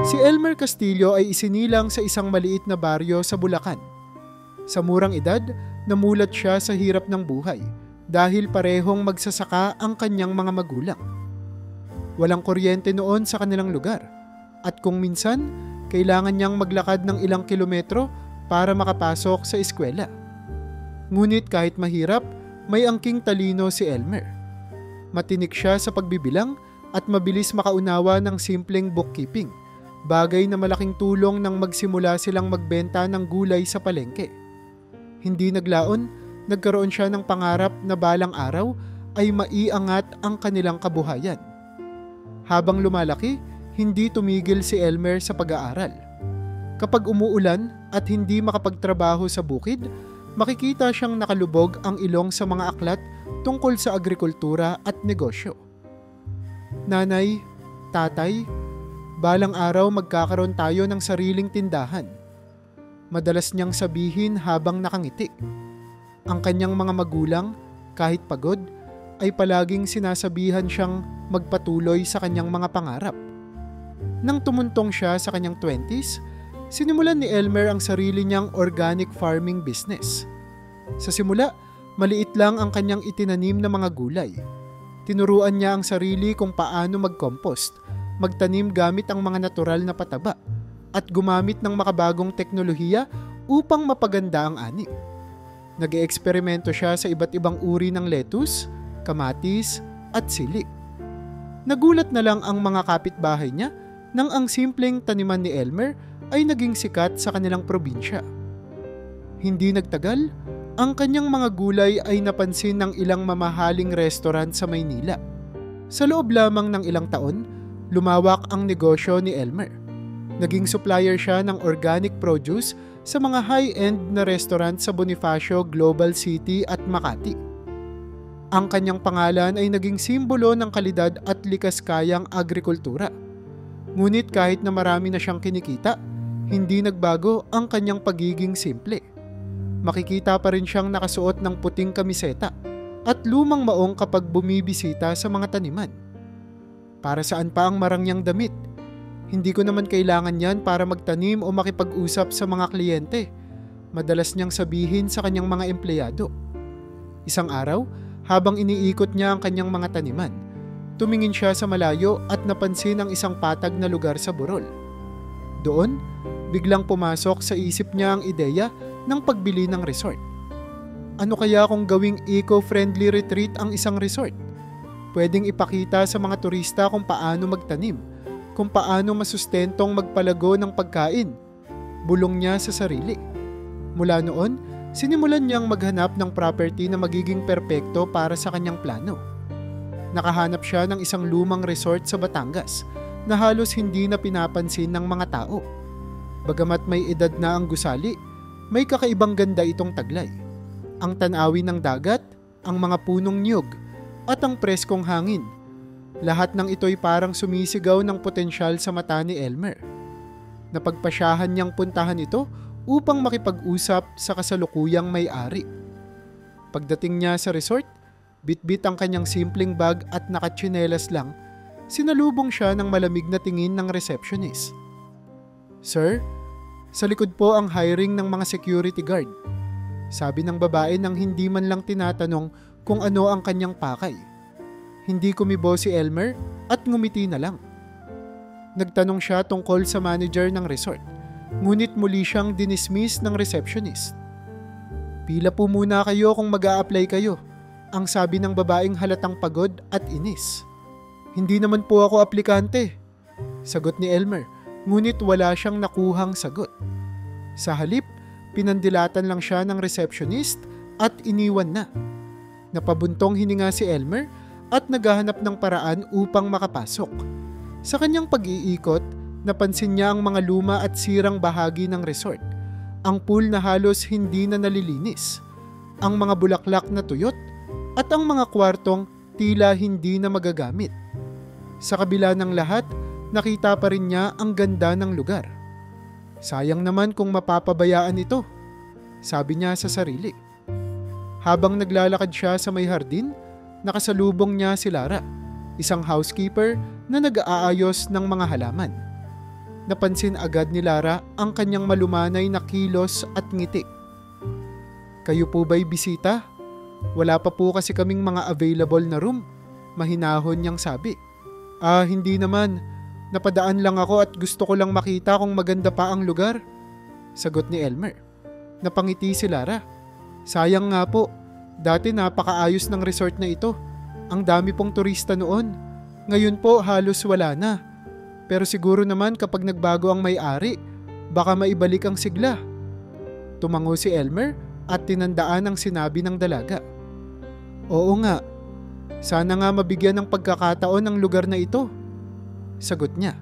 Si Elmer Castillo ay isinilang sa isang maliit na baryo sa Bulacan. Sa murang edad, namulat siya sa hirap ng buhay dahil parehong magsasaka ang kanyang mga magulang. Walang kuryente noon sa kanilang lugar at kung minsan, kailangan niyang maglakad ng ilang kilometro para makapasok sa eskwela. Ngunit kahit mahirap, may angking talino si Elmer. Matinik siya sa pagbibilang at mabilis makaunawa ng simpleng bookkeeping, bagay na malaking tulong nang magsimula silang magbenta ng gulay sa palengke. Hindi naglaon, nagkaroon siya ng pangarap na balang araw ay maiangat ang kanilang kabuhayan. Habang lumalaki, hindi tumigil si Elmer sa pag-aaral. Kapag umuulan at hindi makapagtrabaho sa bukid, makikita siyang nakalubog ang ilong sa mga aklat tungkol sa agrikultura at negosyo. Nanay, tatay, balang araw magkakaroon tayo ng sariling tindahan. Madalas niyang sabihin habang nakangiti. Ang kanyang mga magulang, kahit pagod, ay palaging sinasabihan siyang magpatuloy sa kanyang mga pangarap. Nang tumuntong siya sa kanyang 20s, sinimulan ni Elmer ang sarili niyang organic farming business. Sa simula, maliit lang ang kanyang itinanim na mga gulay. Tinuruan niya ang sarili kung paano mag-compost, magtanim gamit ang mga natural na pataba, at gumamit ng makabagong teknolohiya upang mapaganda ang ani. Nag-eeksperimento siya sa iba't ibang uri ng lettuce, kamatis, at sili. Nagulat na lang ang mga kapitbahay niya nang ang simpleng taniman ni Elmer ay naging sikat sa kanilang probinsya. Hindi nagtagal, ang kanyang mga gulay ay napansin ng ilang mamahaling restaurant sa Maynila. Sa loob lamang ng ilang taon, lumawak ang negosyo ni Elmer. Naging supplier siya ng organic produce sa mga high-end na restaurant sa Bonifacio, Global City at Makati. Ang kanyang pangalan ay naging simbolo ng kalidad at likas-kayang agrikultura. Ngunit kahit na marami na siyang kinikita, hindi nagbago ang kanyang pagiging simple. Makikita pa rin siyang nakasuot ng puting kamiseta at lumang maong kapag bumibisita sa mga taniman. Para saan pa ang marangyang damit? Hindi ko naman kailangan yan para magtanim o makipag-usap sa mga kliyente. Madalas niyang sabihin sa kanyang mga empleyado. Isang araw, habang iniikot niya ang kanyang mga taniman, tumingin siya sa malayo at napansin ang isang patag na lugar sa burol. Doon, biglang pumasok sa isip niya ang ideya ng pagbili ng resort. Ano kaya kung gawing eco-friendly retreat ang isang resort? Pwedeng ipakita sa mga turista kung paano magtanim, kung paano masustentong magpalago ng pagkain. Bulong niya sa sarili. Mula noon, sinimulan niyang maghanap ng property na magiging perpekto para sa kanyang plano. Nakahanap siya ng isang lumang resort sa Batangas na halos hindi na pinapansin ng mga tao. Bagamat may edad na ang gusali, may kakaibang ganda itong taglay. Ang tanawin ng dagat, ang mga punong niyog, at ang preskong hangin. Lahat ng ito'y parang sumisigaw ng potensyal sa mata ni Elmer. Napagpasyahan niyang puntahan ito upang makipag-usap sa kasalukuyang may-ari. Pagdating niya sa resort, bitbit ang kanyang simpleng bag at nakatsinelas lang, sinalubong siya ng malamig na tingin ng receptionist. "Sir, sa likod po ang hiring ng mga security guard," sabi ng babae nang hindi man lang tinatanong kung ano ang kanyang pakay. Hindi kumibo si Elmer at ngumiti na lang. Nagtanong siya tungkol sa manager ng resort, ngunit muli siyang dinismiss ng receptionist. "Pila po muna kayo kung mag-a-apply kayo," ang sabi ng babaeng halatang pagod at inis. "Hindi naman po ako aplikante," sagot ni Elmer, ngunit wala siyang nakuhang sagot. Sa halip, pinandilatan lang siya ng receptionist at iniwan na. Napabuntong hininga si Elmer at naghahanap ng paraan upang makapasok. Sa kanyang pag-iikot, napansin niya ang mga luma at sirang bahagi ng resort. Ang pool na halos hindi na nalilinis, ang mga bulaklak na tuyot, at ang mga kwartong tila hindi na magagamit. Sa kabila ng lahat, nakita pa rin niya ang ganda ng lugar. "Sayang naman kung mapapabayaan ito," sabi niya sa sarili. Habang naglalakad siya sa may hardin, nakasalubong niya si Lara, isang housekeeper na nag-aayos ng mga halaman. Napansin agad ni Lara ang kanyang malumanay na kilos at ngiti. Kayo po ba'y bisita? Wala pa po kasi kaming mga available na room. Mahinahon niyang sabi. Hindi naman. Napadaan lang ako at gusto ko lang makita kung maganda pa ang lugar. Sagot ni Elmer. Napangiti si Lara. Sayang nga po. Dati napakaayos ng resort na ito. Ang dami pong turista noon. Ngayon po halos wala na. Pero siguro naman kapag nagbago ang may-ari, baka maibalik ang sigla. Tumango si Elmer at tinandaan ang sinabi ng dalaga. Oo nga. Sana nga mabigyan ng pagkakataon ang lugar na ito. Sagot niya.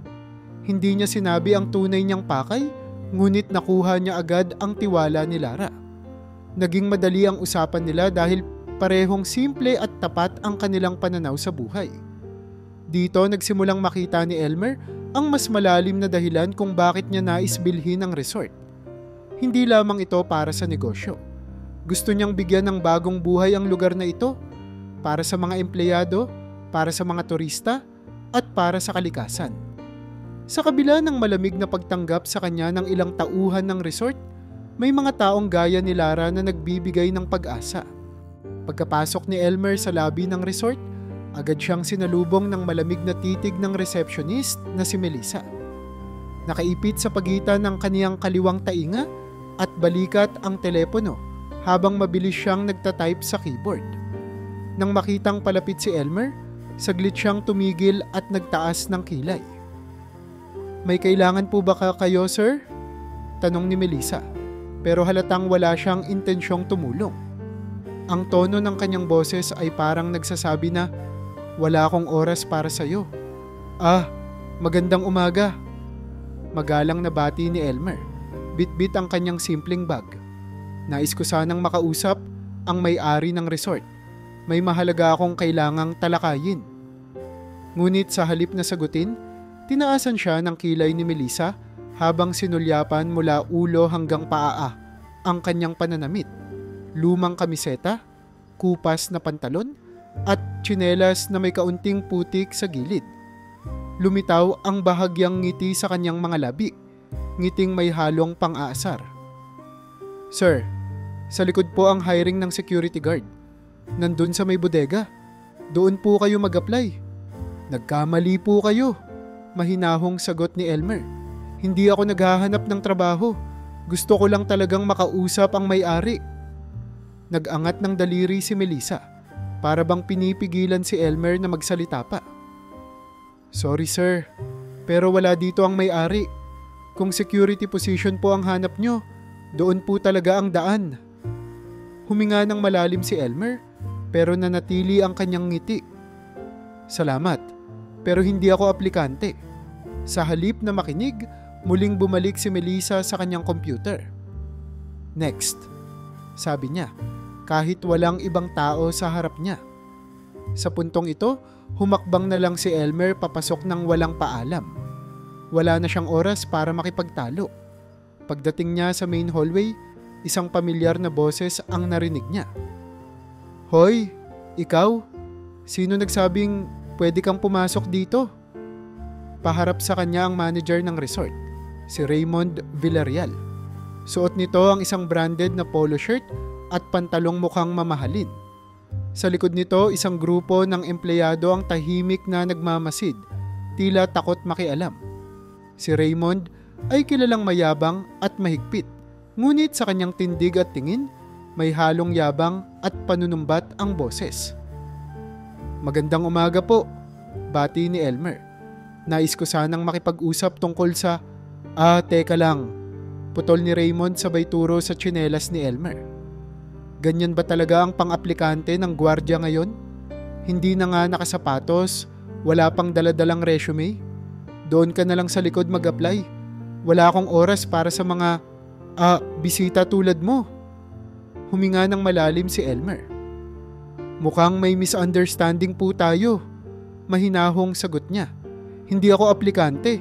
Hindi niya sinabi ang tunay niyang pakay, ngunit nakuha niya agad ang tiwala ni Lara. Naging madali ang usapan nila dahil parehong simple at tapat ang kanilang pananaw sa buhay. Dito nagsimulang makita ni Elmer ang mas malalim na dahilan kung bakit niya nais bilhin ang resort. Hindi lamang ito para sa negosyo. Gusto niyang bigyan ng bagong buhay ang lugar na ito para sa mga empleyado, para sa mga turista, at para sa kalikasan. Sa kabila ng malamig na pagtanggap sa kanya ng ilang tauhan ng resort, may mga taong gaya ni Lara na nagbibigay ng pag-asa. Pagkapasok ni Elmer sa lobby ng resort, agad siyang sinalubong ng malamig na titig ng receptionist na si Melissa. Nakaipit sa pagitan ng kaniyang kaliwang tainga at balikat ang telepono habang mabilis siyang nagtatype sa keyboard. Nang makitang palapit si Elmer, saglit siyang tumigil at nagtaas ng kilay. May kailangan po ba kayo, sir? Tanong ni Melissa, pero halatang wala siyang intensyong tumulong. Ang tono ng kanyang boses ay parang nagsasabi na, wala akong oras para sa'yo. Magandang umaga. Magalang na bati ni Elmer. Bit-bit ang kanyang simpleng bag. Nais ko sanang makausap ang may-ari ng resort. May mahalaga akong kailangang talakayin. Ngunit sa halip na sagutin, tinaasan siya ng kilay ni Melissa habang sinulyapan mula ulo hanggang paa ang kanyang pananamit. Lumang kamiseta, kupas na pantalon, at tsinelas na may kaunting putik sa gilid. Lumitaw ang bahagyang ngiti sa kanyang mga labi, ngiting may halong pang-aasar. Sir, sa likod po ang hiring ng security guard. Nandun sa may bodega. Doon po kayo mag-apply. Nagkamali po kayo. Mahinahong sagot ni Elmer. Hindi ako naghahanap ng trabaho. Gusto ko lang talagang makausap ang may-ari. Nag-angat ng daliri si Melissa. Para bang pinipigilan si Elmer na magsalita pa. Sorry sir, pero wala dito ang may-ari. Kung security position po ang hanap nyo, doon po talaga ang daan. Huminga ng malalim si Elmer, pero nanatili ang kanyang ngiti. Salamat, pero hindi ako aplikante. Sa halip na makinig, muling bumalik si Melissa sa kanyang computer. Next, sabi niya. Kahit walang ibang tao sa harap niya. Sa puntong ito, humakbang na lang si Elmer papasok ng walang paalam. Wala na siyang oras para makipagtalo. Pagdating niya sa main hallway, isang pamilyar na boses ang narinig niya. Hoy, ikaw? Sino nagsabing pwede kang pumasok dito? Paharap sa kanya ang manager ng resort, si Raymond Villarreal. Suot nito ang isang branded na polo shirt at pantalong mukhang mamahalin. Sa likod nito, isang grupo ng empleyado ang tahimik na nagmamasid, tila takot makialam. Si Raymond ay kilalang mayabang at mahigpit, ngunit sa kanyang tindig at tingin, may halong yabang at panunumbat ang boses. Magandang umaga po, bati ni Elmer. Nais ko sanang makipag-usap tungkol sa... teka lang. Putol ni Raymond sabay turo sa tsinelas ni Elmer. Ganyan ba talaga ang pang-aplikante ng gwardiya ngayon? Hindi na nga nakasapatos, wala pang daladalang resume? Doon ka na lang sa likod mag-apply. Wala akong oras para sa mga, bisita tulad mo. Huminga ng malalim si Elmer. Mukhang may misunderstanding po tayo. Mahinahong sagot niya. Hindi ako aplikante.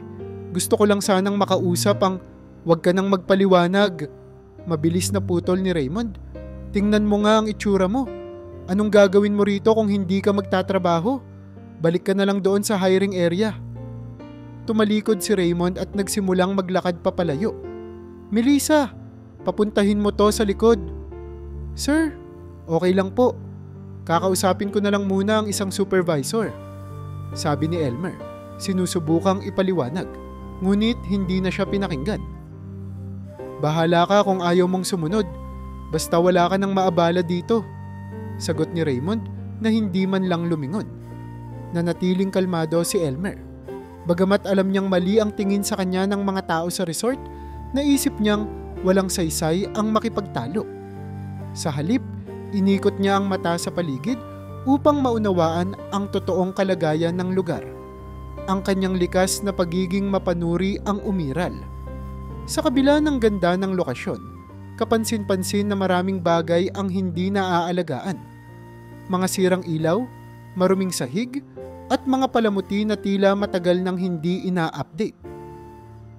Gusto ko lang sanang makausap ang, wag ka nang magpaliwanag. Mabilis na putol ni Raymond. Tingnan mo nga ang itsura mo. Anong gagawin mo rito kung hindi ka magtatrabaho? Balik ka na lang doon sa hiring area. tumalikod si Raymond at nagsimulang maglakad papalayo. "Melissa, papuntahin mo to sa likod." "Sir, okay lang po. Kakausapin ko na lang muna ang isang supervisor," sabi ni Elmer. Sinusubukang ipaliwanag, ngunit hindi na siya pinakinggan. "Bahala ka kung ayaw mong sumunod. Basta wala ka nang maabala dito," sagot ni Raymond na hindi man lang lumingon. Nanatiling kalmado si Elmer. Bagamat alam niyang mali ang tingin sa kanya ng mga tao sa resort, naisip niyang walang saysay ang makipagtalo. Sa halip, inikot niya ang mata sa paligid upang maunawaan ang totoong kalagayan ng lugar. Ang kanyang likas na pagiging mapanuri ang umiral. Sa kabila ng ganda ng lokasyon, kapansin-pansin na maraming bagay ang hindi naaalagaan. Mga sirang ilaw, maruming sahig, at mga palamuti na tila matagal nang hindi ina-update.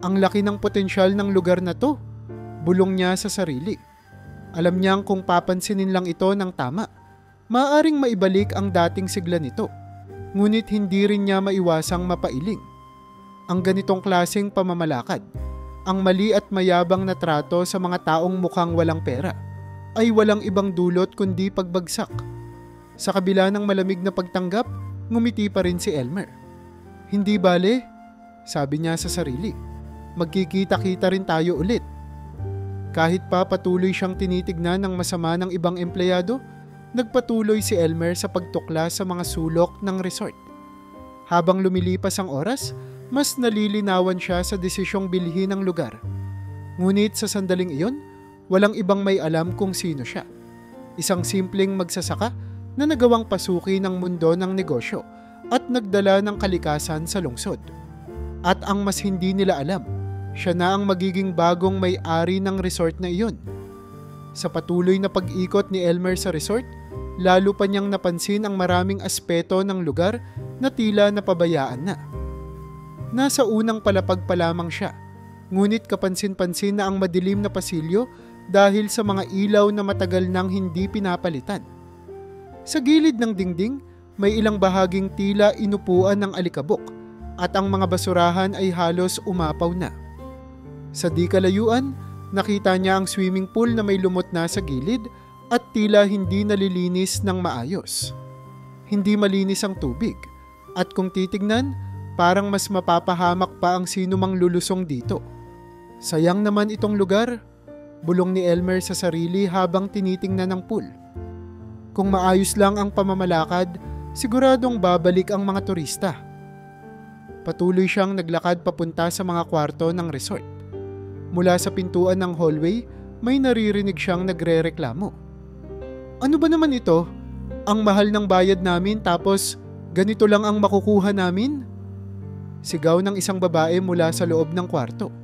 Ang laki ng potensyal ng lugar na to, bulong niya sa sarili. Alam niyang kung papansinin lang ito ng tama, maaaring maibalik ang dating sigla nito. Ngunit hindi rin niya maiwasang mapailing. Ang ganitong klaseng pamamalakad, ang mali at mayabang na trato sa mga taong mukhang walang pera, ay walang ibang dulot kundi pagbagsak. Sa kabila ng malamig na pagtanggap, ngumiti pa rin si Elmer. "Hindi bale," sabi niya sa sarili. "Magkikita-kita rin tayo ulit." Kahit pa patuloy siyang tinitignan ng masama ng ibang empleyado, nagpatuloy si Elmer sa pagtuklas sa mga sulok ng resort. Habang lumilipas ang oras, mas nalilinawan siya sa desisyong bilhin ng lugar. Ngunit sa sandaling iyon, walang ibang may alam kung sino siya. Isang simpleng magsasaka na nagawang pasuki ng mundo ng negosyo at nagdala ng kalikasan sa lungsod. At ang mas hindi nila alam, siya na ang magiging bagong may-ari ng resort na iyon. Sa patuloy na pag-ikot ni Elmer sa resort, lalo pa niyang napansin ang maraming aspeto ng lugar na tila napabayaan na. Nasa unang palapag pa lamang siya, ngunit kapansin-pansin na ang madilim na pasilyo dahil sa mga ilaw na matagal nang hindi pinapalitan. Sa gilid ng dingding, may ilang bahaging tila inupuan ng alikabok at ang mga basurahan ay halos umapaw na. Sa di kalayuan, nakita niya ang swimming pool na may lumot na sa gilid at tila hindi nalilinis ng maayos. Hindi malinis ang tubig at kung titignan, parang mas mapapahamak pa ang sinumang lulusong dito. "Sayang naman itong lugar," bulong ni Elmer sa sarili habang tinitingnan ang pool. Kung maayos lang ang pamamalakad, siguradong babalik ang mga turista. Patuloy siyang naglakad papunta sa mga kwarto ng resort. Mula sa pintuan ng hallway, may naririnig siyang nagrereklamo. "Ano ba naman ito? Ang mahal ng bayad namin tapos ganito lang ang makukuha namin?" Sigaw ng isang babae mula sa loob ng kwarto.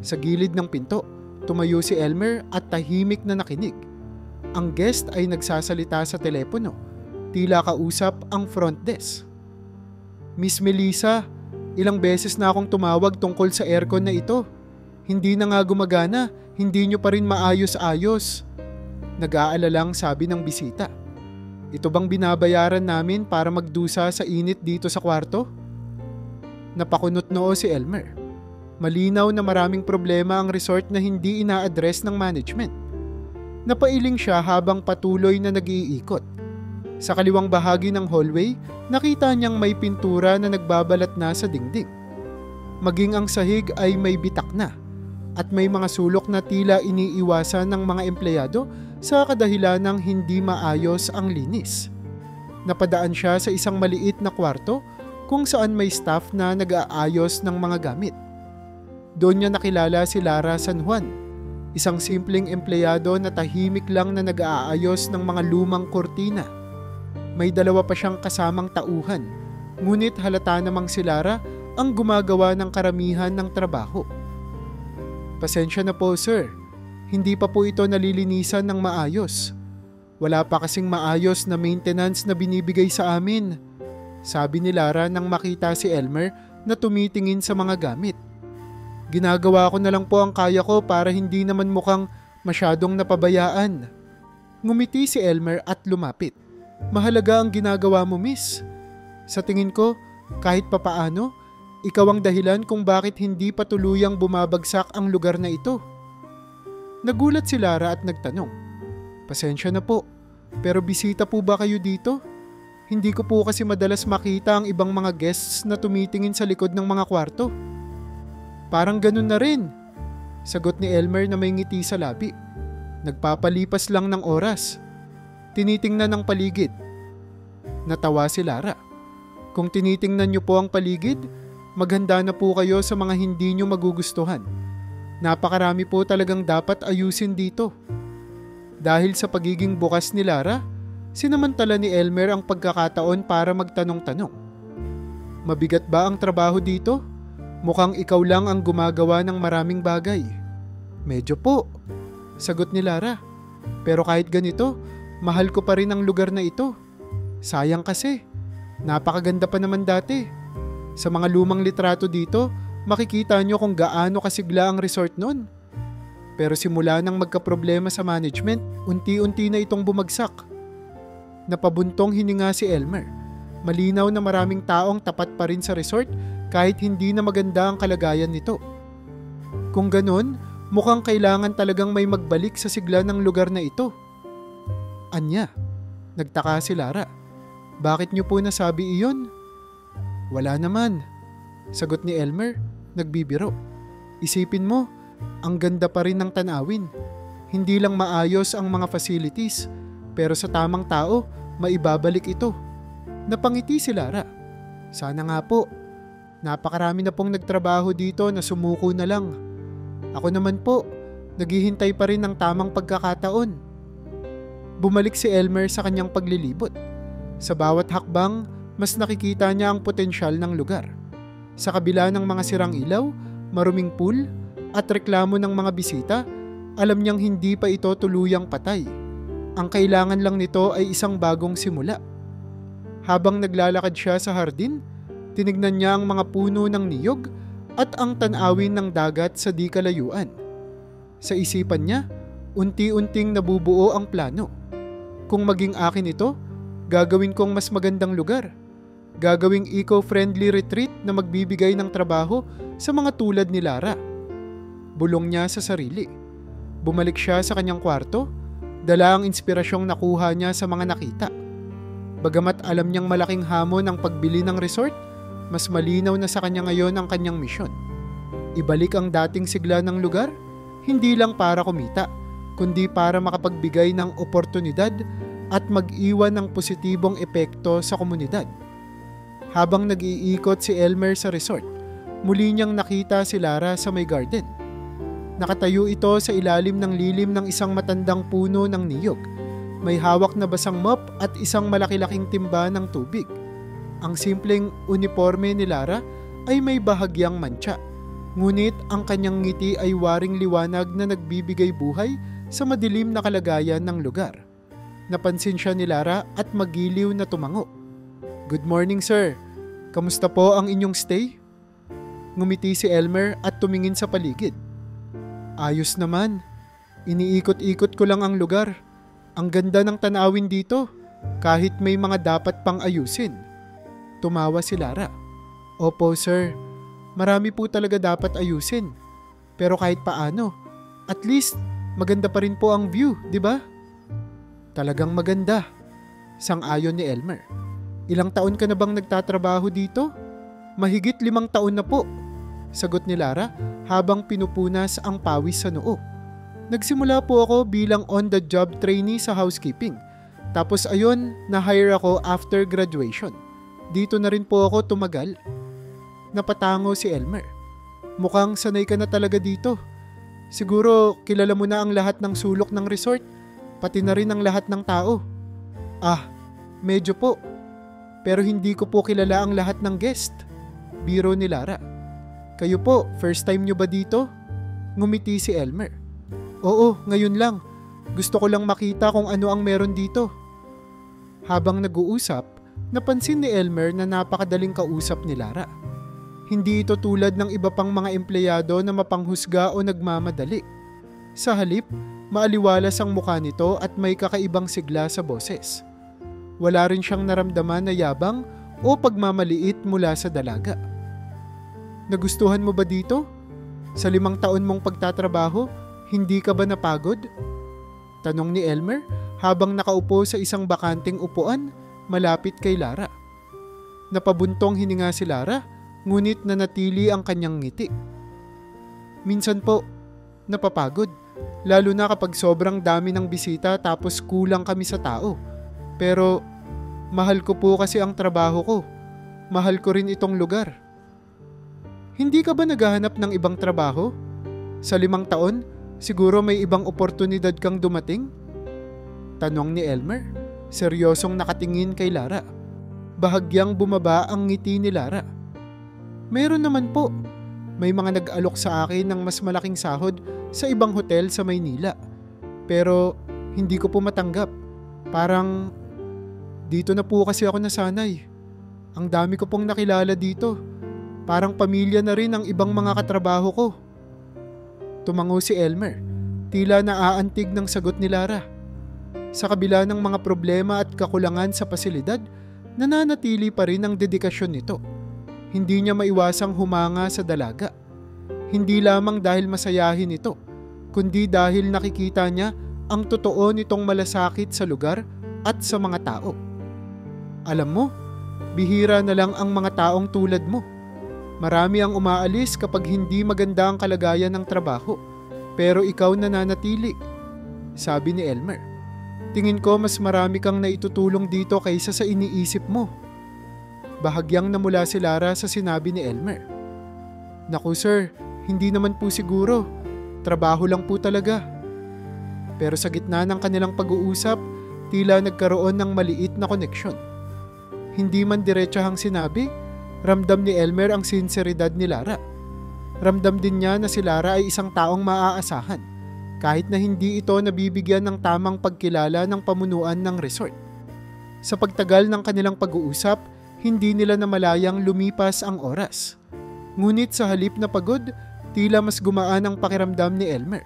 Sa gilid ng pinto, tumayo si Elmer at tahimik na nakinig. Ang guest ay nagsasalita sa telepono. Tila kausap ang front desk. "Miss Melissa, ilang beses na akong tumawag tungkol sa aircon na ito. Hindi na nga gumagana, hindi nyo pa rin maayos-ayos." Nag-aalalang sabi ng bisita. "Ito bang binabayaran namin para magdusa sa init dito sa kwarto?" Napakunot noo si Elmer. Malinaw na maraming problema ang resort na hindi ina-address ng management. Napailing siya habang patuloy na nag-iikot. Sa kaliwang bahagi ng hallway, nakita niyang may pintura na nagbabalat na sa dingding. Maging ang sahig ay may bitak na at may mga sulok na tila iniiwasan ng mga empleyado sa kadahilan ng hindi maayos ang linis. Napadaan siya sa isang maliit na kwarto kung saan may staff na nag-aayos ng mga gamit. Doon niya nakilala si Lara San Juan, isang simpleng empleyado na tahimik lang na nag-aayos ng mga lumang kurtina. May dalawa pa siyang kasamang tauhan, ngunit halata namang si Lara ang gumagawa ng karamihan ng trabaho. "Pasensya na po, sir. Hindi pa po ito nalilinisan ng maayos. Wala pa kasing maayos na maintenance na binibigay sa amin," sabi ni Lara nang makita si Elmer na tumitingin sa mga gamit. "Ginagawa ko na lang po ang kaya ko para hindi naman mukhang masyadong napabayaan." Ngumiti si Elmer at lumapit. "Mahalaga ang ginagawa mo, miss. Sa tingin ko, kahit papaano, ikaw ang dahilan kung bakit hindi pa tuluyang bumabagsak ang lugar na ito. Nagulat si Lara at nagtanong, "Pasensya na po, pero bisita po ba kayo dito? Hindi ko po kasi madalas makita ang ibang mga guests na tumitingin sa likod ng mga kwarto." "Parang ganun na rin," sagot ni Elmer na may ngiti sa labi. "Nagpapalipas lang ng oras. Tinitingnan ng paligid." Natawa si Lara. "Kung tinitingnan niyo po ang paligid, maghanda na po kayo sa mga hindi niyo magugustuhan. Napakarami po talagang dapat ayusin dito." Dahil sa pagiging bukas ni Lara, sinamantala ni Elmer ang pagkakataon para magtanong-tanong. "Mabigat ba ang trabaho dito? Mukhang ikaw lang ang gumagawa ng maraming bagay." "Medyo po," sagot ni Lara. "Pero kahit ganito, mahal ko pa rin ang lugar na ito. Sayang kasi, napakaganda pa naman dati. Sa mga lumang litrato dito, makikita nyo kung gaano kasigla ang resort noon. Pero simula nang magkaproblema sa management, unti-unti na itong bumagsak." Napabuntong hininga si Elmer. Malinaw na maraming taong tapat pa rin sa resort kahit hindi na maganda ang kalagayan nito. Kung ganun, mukhang kailangan talagang may magbalik sa sigla ng lugar na ito. "Anya?" Nagtaka si Lara. "Bakit niyo po nasabi iyon?" "Wala naman," sagot ni Elmer, nagbibiro. "Isipin mo, ang ganda pa rin ng tanawin. Hindi lang maayos ang mga facilities, pero sa tamang tao, maibabalik ito." Napangiti si Lara. "Sana nga po. Napakarami na pong nagtrabaho dito na sumuko na lang. Ako naman po, naghihintay pa rin ng tamang pagkakataon." Bumalik si Elmer sa kanyang paglilibot. Sa bawat hakbang, mas nakikita niya ang potensyal ng lugar. Sa kabila ng mga sirang ilaw, maruming pool, at reklamo ng mga bisita, alam niyang hindi pa ito tuluyang patay. Ang kailangan lang nito ay isang bagong simula. Habang naglalakad siya sa hardin, tinignan niya ang mga puno ng niyog at ang tanawin ng dagat sa di kalayuan. Sa isipan niya, unti-unting nabubuo ang plano. Kung maging akin ito, gagawin kong mas magandang lugar. Gagawing eco-friendly retreat na magbibigay ng trabaho sa mga tulad ni Lara. Bulong niya sa sarili. Bumalik siya sa kanyang kwarto, dala ang inspirasyong nakuha niya sa mga nakita. Bagamat alam niyang malaking hamon ang pagbili ng resort, mas malinaw na sa kanya ngayon ang kanyang misyon. Ibalik ang dating sigla ng lugar, hindi lang para kumita, kundi para makapagbigay ng oportunidad at mag-iwan ng positibong epekto sa komunidad. Habang nag-iikot si Elmer sa resort, muli niyang nakita si Lara sa may garden. Nakatayo ito sa ilalim ng lilim ng isang matandang puno ng niyog. May hawak na basang mop at isang malaki-laking timba ng tubig. Ang simpleng uniforme ni Lara ay may bahagyang mantsa, ngunit ang kanyang ngiti ay waring liwanag na nagbibigay buhay sa madilim na kalagayan ng lugar. Napansin siya ni Lara at magiliw na tumango. "Good morning, sir. Kamusta po ang inyong stay?" Ngumiti si Elmer at tumingin sa paligid. "Ayos naman. Iniikot-ikot ko lang ang lugar. Ang ganda ng tanawin dito, kahit may mga dapat pang ayusin." Tumawa si Lara. "Opo, sir. Marami po talaga dapat ayusin. Pero kahit paano, at least maganda pa rin po ang view, di ba?" "Talagang maganda," sang-ayon ni Elmer. "Ilang taon ka na bang nagtatrabaho dito?" "Mahigit 5 taon na po," sagot ni Lara habang pinupunas ang pawis sa noo. "Nagsimula po ako bilang on-the-job trainee sa housekeeping. Tapos ayon, na-hire ako after graduation. Dito na rin po ako tumagal." Napatango si Elmer. "Mukhang sanay ka na talaga dito. Siguro kilala mo na ang lahat ng sulok ng resort, pati na rin ang lahat ng tao." "Ah, medyo po. Pero hindi ko po kilala ang lahat ng guest." Biro ni Lara. "Kayo po, first time nyo ba dito?" Ngumiti si Elmer. "Oo, ngayon lang. Gusto ko lang makita kung ano ang meron dito." Habang nag-uusap, napansin ni Elmer na napakadaling kausap ni Lara. Hindi ito tulad ng iba pang mga empleyado na mapanghusga o nagmamadali. Sa halip, maaliwalas ang mukha nito at may kakaibang sigla sa boses. Wala rin siyang naramdaman na yabang o pagmamaliit mula sa dalaga. Nagustuhan mo ba dito? Sa 5 taon mong pagtatrabaho, hindi ka ba napagod? Tanong ni Elmer habang nakaupo sa isang bakanting upuan malapit kay Lara. Napabuntong hininga si Lara, ngunit nanatili ang kanyang ngiti. Minsan po, napapagod. Lalo na kapag sobrang dami ng bisita tapos kulang kami sa tao. Pero mahal ko po kasi ang trabaho ko. Mahal ko rin itong lugar. Hindi ka ba naghahanap ng ibang trabaho? Sa 5 taon, siguro may ibang oportunidad kang dumating? Tanong ni Elmer, seryosong nakatingin kay Lara. Bahagyang bumaba ang ngiti ni Lara. Meron naman po. May mga nag-alok sa akin ng mas malaking sahod sa ibang hotel sa Maynila. Pero hindi ko po matanggap. Parang dito na po kasi ako nasanay. Ang dami ko pong nakilala dito. Parang pamilya na rin ang ibang mga katrabaho ko. Tumango si Elmer, tila naaantig ng sagot ni Lara. Sa kabila ng mga problema at kakulangan sa pasilidad, nananatili pa rin ang dedikasyon nito. Hindi niya maiwasang humanga sa dalaga. Hindi lamang dahil masayahin ito, kundi dahil nakikita niya ang totoo nitong malasakit sa lugar at sa mga tao. Alam mo, bihira na lang ang mga taong tulad mo. Marami ang umaalis kapag hindi maganda ang kalagayan ng trabaho, pero ikaw nananatili, sabi ni Elmer. Tingin ko mas marami kang naitutulong dito kaysa sa iniisip mo. Bahagyang namula si Lara sa sinabi ni Elmer. Naku sir, hindi naman po siguro. Trabaho lang po talaga. Pero sa gitna ng kanilang pag-uusap, tila nagkaroon ng maliit na koneksyon. Hindi man diretsahang sinabi, ramdam ni Elmer ang sinseridad ni Lara. Ramdam din niya na si Lara ay isang taong maaasahan, kahit na hindi ito nabibigyan ng tamang pagkilala ng pamunuan ng resort. Sa pagtagal ng kanilang pag-uusap, hindi nila namalayang lumipas ang oras. Ngunit sa halip na pagod, tila mas gumaan ang pakiramdam ni Elmer.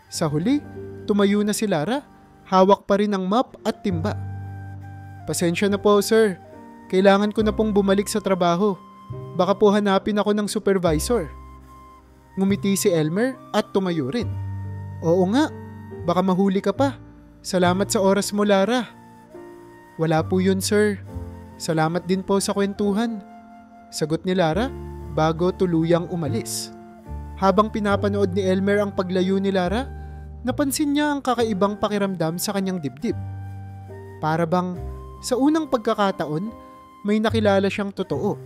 Sa huli, tumayo na si Lara, hawak pa rin ang map at timba. Pasensya na po sir, kailangan ko na pong bumalik sa trabaho. Baka po hanapin ako ng supervisor. Ngumiti si Elmer at tumayo rin. Oo nga, baka mahuli ka pa. Salamat sa oras mo Lara. Wala po yun sir. Salamat din po sa kwentuhan, sagot ni Lara bago tuluyang umalis. Habang pinapanood ni Elmer ang paglayo ni Lara, napansin niya ang kakaibang pakiramdam sa kanyang dibdib. Para bang sa unang pagkakataon, may nakilala siyang totoo.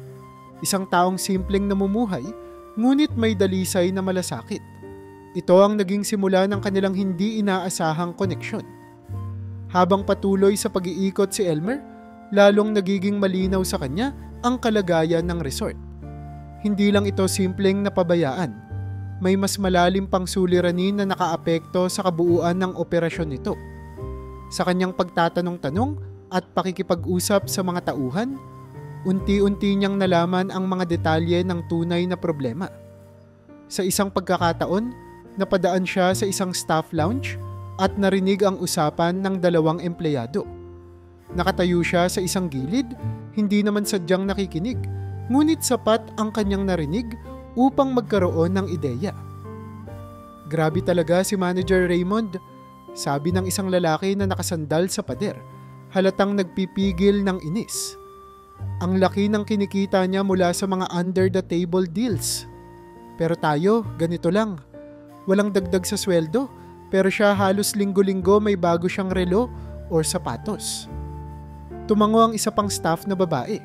Isang taong simpleng namumuhay, ngunit may dalisay na malasakit. Ito ang naging simula ng kanilang hindi inaasahang koneksyon. Habang patuloy sa pag-iikot si Elmer, lalong nagiging malinaw sa kanya ang kalagayan ng resort. Hindi lang ito simpleng napabayaan. May mas malalim pang suliranin na nakaapekto sa kabuuan ng operasyon nito. Sa kanyang pagtatanong-tanong at pakikipag-usap sa mga tauhan, unti-unti niyang nalaman ang mga detalye ng tunay na problema. Sa isang pagkakataon, napadaan siya sa isang staff lounge at narinig ang usapan ng 2 empleyado. Nakatayo siya sa isang gilid, hindi naman sadyang nakikinig, ngunit sapat ang kanyang narinig upang magkaroon ng ideya. Grabe talaga si Manager Raymond, sabi ng isang lalaki na nakasandal sa pader, halatang nagpipigil ng inis. Ang laki ng kinikita niya mula sa mga under-the-table deals. Pero tayo, ganito lang. Walang dagdag sa sweldo, pero siya halos linggo-linggo may bago siyang relo o sapatos. Tumango ang isa pang staff na babae.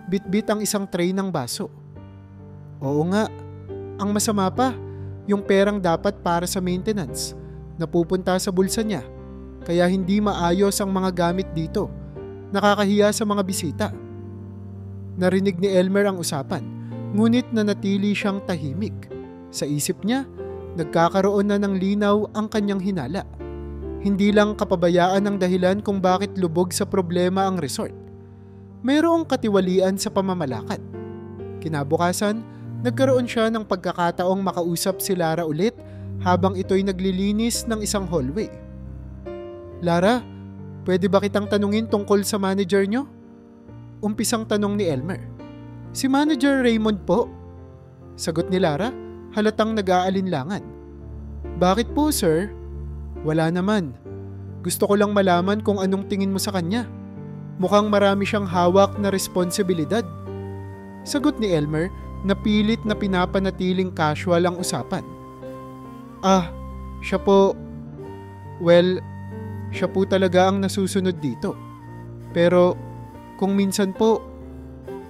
Bit-bit ang isang tray ng baso. Oo nga, ang masama pa, yung perang dapat para sa maintenance, napupunta sa bulsa niya, kaya hindi maayos ang mga gamit dito. Nakakahiya sa mga bisita. Narinig ni Elmer ang usapan, ngunit nanatili siyang tahimik. Sa isip niya, nagkakaroon na ng linaw ang kanyang hinala. Hindi lang kapabayaan ang dahilan kung bakit lubog sa problema ang resort. Mayroong katiwalian sa pamamalakad. Kinabukasan, nagkaroon siya ng pagkakataong makausap si Lara ulit habang ito'y naglilinis ng isang hallway. Lara, pwede ba kitang tanungin tungkol sa manager nyo? Umpisang tanong ni Elmer. Si Manager Raymond po. Sagot ni Lara, halatang nag-aalinlangan. Bakit po, sir? Wala naman. Gusto ko lang malaman kung anong tingin mo sa kanya. Mukhang marami siyang hawak na responsibilidad. Sagot ni Elmer na pilit na pinapanatiling casual ang usapan. Siya po... Well, siya po talaga ang nasusunod dito. Pero kung minsan po,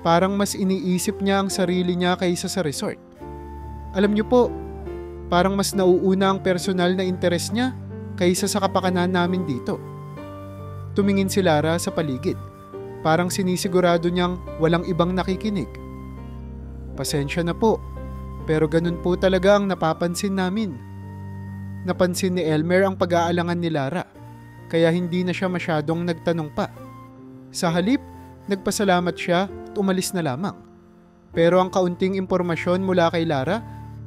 parang mas iniisip niya ang sarili niya kaysa sa resort. Alam niyo po, parang mas nauuna ang personal na interes niya kaysa sa kapakanan namin dito. Tumingin si Lara sa paligid. Parang sinisigurado niyang walang ibang nakikinig. Pasensya na po, pero ganun po talaga ang napapansin namin. Napansin ni Elmer ang pag-aalangan ni Lara, kaya hindi na siya masyadong nagtanong pa. Sa halip, nagpasalamat siya at umalis na lamang. Pero ang kaunting impormasyon mula kay Lara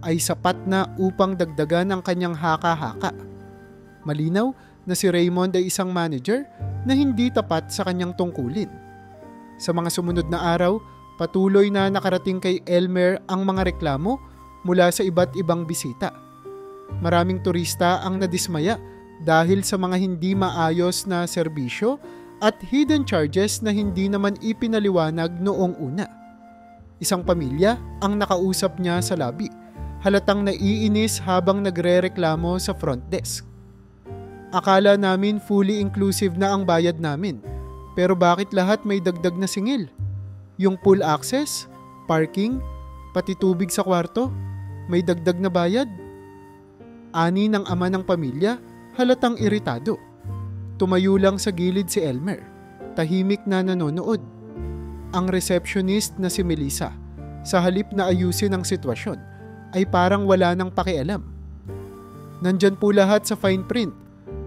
ay sapat na upang dagdagan ang kanyang haka-haka. Malinaw na si Raymond ay isang manager na hindi tapat sa kanyang tungkulin. Sa mga sumunod na araw, patuloy na nakarating kay Elmer ang mga reklamo mula sa iba't ibang bisita. Maraming turista ang nadismaya dahil sa mga hindi maayos na serbisyo at hidden charges na hindi naman ipinaliwanag noong una. Isang pamilya ang nakausap niya sa lobby, halatang naiinis habang nagrereklamo sa front desk. Akala namin fully inclusive na ang bayad namin, pero bakit lahat may dagdag na singil? Yung pool access, parking, pati tubig sa kwarto, may dagdag na bayad? Ani ng ama ng pamilya, halatang iritado. Tumayo lang sa gilid si Elmer, tahimik na nanonood. Ang receptionist na si Melissa, sa halip na ayusin ang sitwasyon, ay parang wala nang pakialam. Nandyan po lahat sa fine print.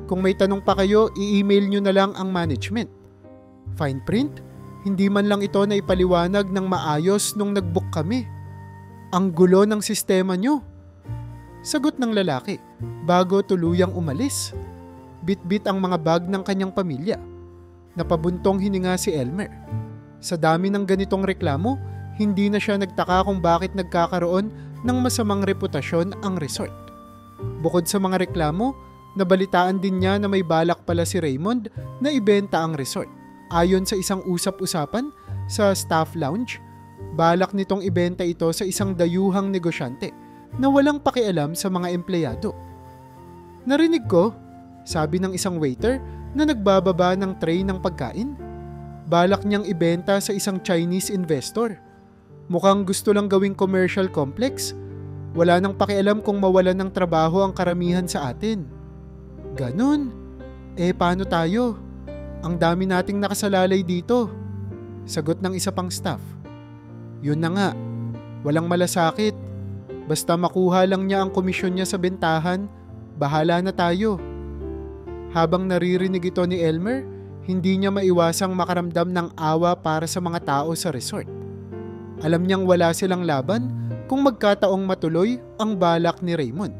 Kung may tanong pa kayo, i-email nyo na lang ang management. Fine print? Hindi man lang ito na ipaliwanag ng maayos nung nag-book kami. Ang gulo ng sistema nyo. Sagot ng lalaki bago tuluyang umalis. Bit-bit ang mga bag ng kanyang pamilya. Napabuntong hininga si Elmer. Sa dami ng ganitong reklamo, hindi na siya nagtaka kung bakit nagkakaroon ng masamang reputasyon ang resort. Bukod sa mga reklamo, nabalitaan din niya na may balak pala si Raymond na ibenta ang resort. Ayon sa isang usap-usapan sa staff lounge, balak nitong ibenta ito sa isang dayuhang negosyante na walang pakialam sa mga empleyado. Narinig ko, sabi ng isang waiter na nagbababa ng tray ng pagkain. Balak niyang ibenta sa isang Chinese investor. Mukhang gusto lang gawing commercial complex. Wala nang pakialam kung mawalan ng trabaho ang karamihan sa atin. Ganon? Paano tayo? Ang dami nating nakasalalay dito. Sagot ng isa pang staff. Yun na nga, walang malasakit. Basta makuha lang niya ang komisyon niya sa bentahan, bahala na tayo. Habang naririnig ito ni Elmer, hindi niya maiwasang makaramdam ng awa para sa mga tao sa resort. Alam niyang wala silang laban kung magkataong matuloy ang balak ni Raymond.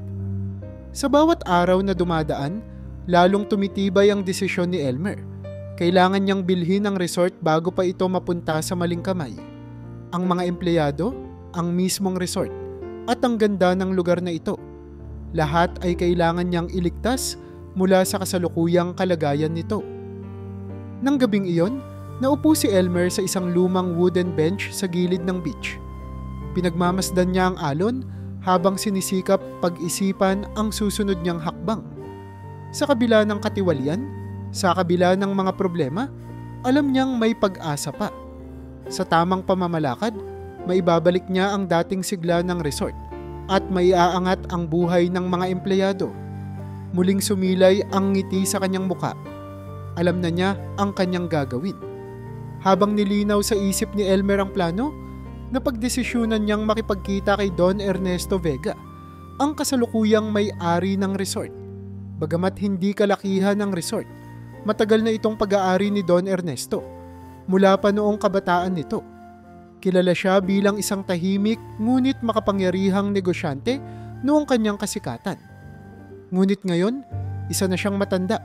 Sa bawat araw na dumadaan, lalong tumitibay ang desisyon ni Elmer. Kailangan niyang bilhin ang resort bago pa ito mapunta sa maling kamay. Ang mga empleyado, ang mismong resort, at ang ganda ng lugar na ito. Lahat ay kailangan niyang iligtas mula sa kasalukuyang kalagayan nito. Nang gabing iyon, naupo si Elmer sa isang lumang wooden bench sa gilid ng beach. Pinagmamasdan niya ang alon habang sinisikap pag-isipan ang susunod niyang hakbang. Sa kabila ng katiwalian, sa kabila ng mga problema, alam niyang may pag-asa pa. Sa tamang pamamalakad, maibabalik niya ang dating sigla ng resort at maiaangat ang buhay ng mga empleyado. Muling sumilay ang ngiti sa kanyang muka. Alam na niya ang kanyang gagawin. Habang nilinaw sa isip ni Elmer ang plano, napagdesisyunan niyang makipagkita kay Don Ernesto Vega, ang kasalukuyang may-ari ng resort. Bagamat hindi kalakihan ng resort, matagal na itong pag-aari ni Don Ernesto. Mula pa noong kabataan nito, kilala siya bilang isang tahimik ngunit makapangyarihang negosyante noong kanyang kasikatan. Ngunit ngayon, isa na siyang matanda,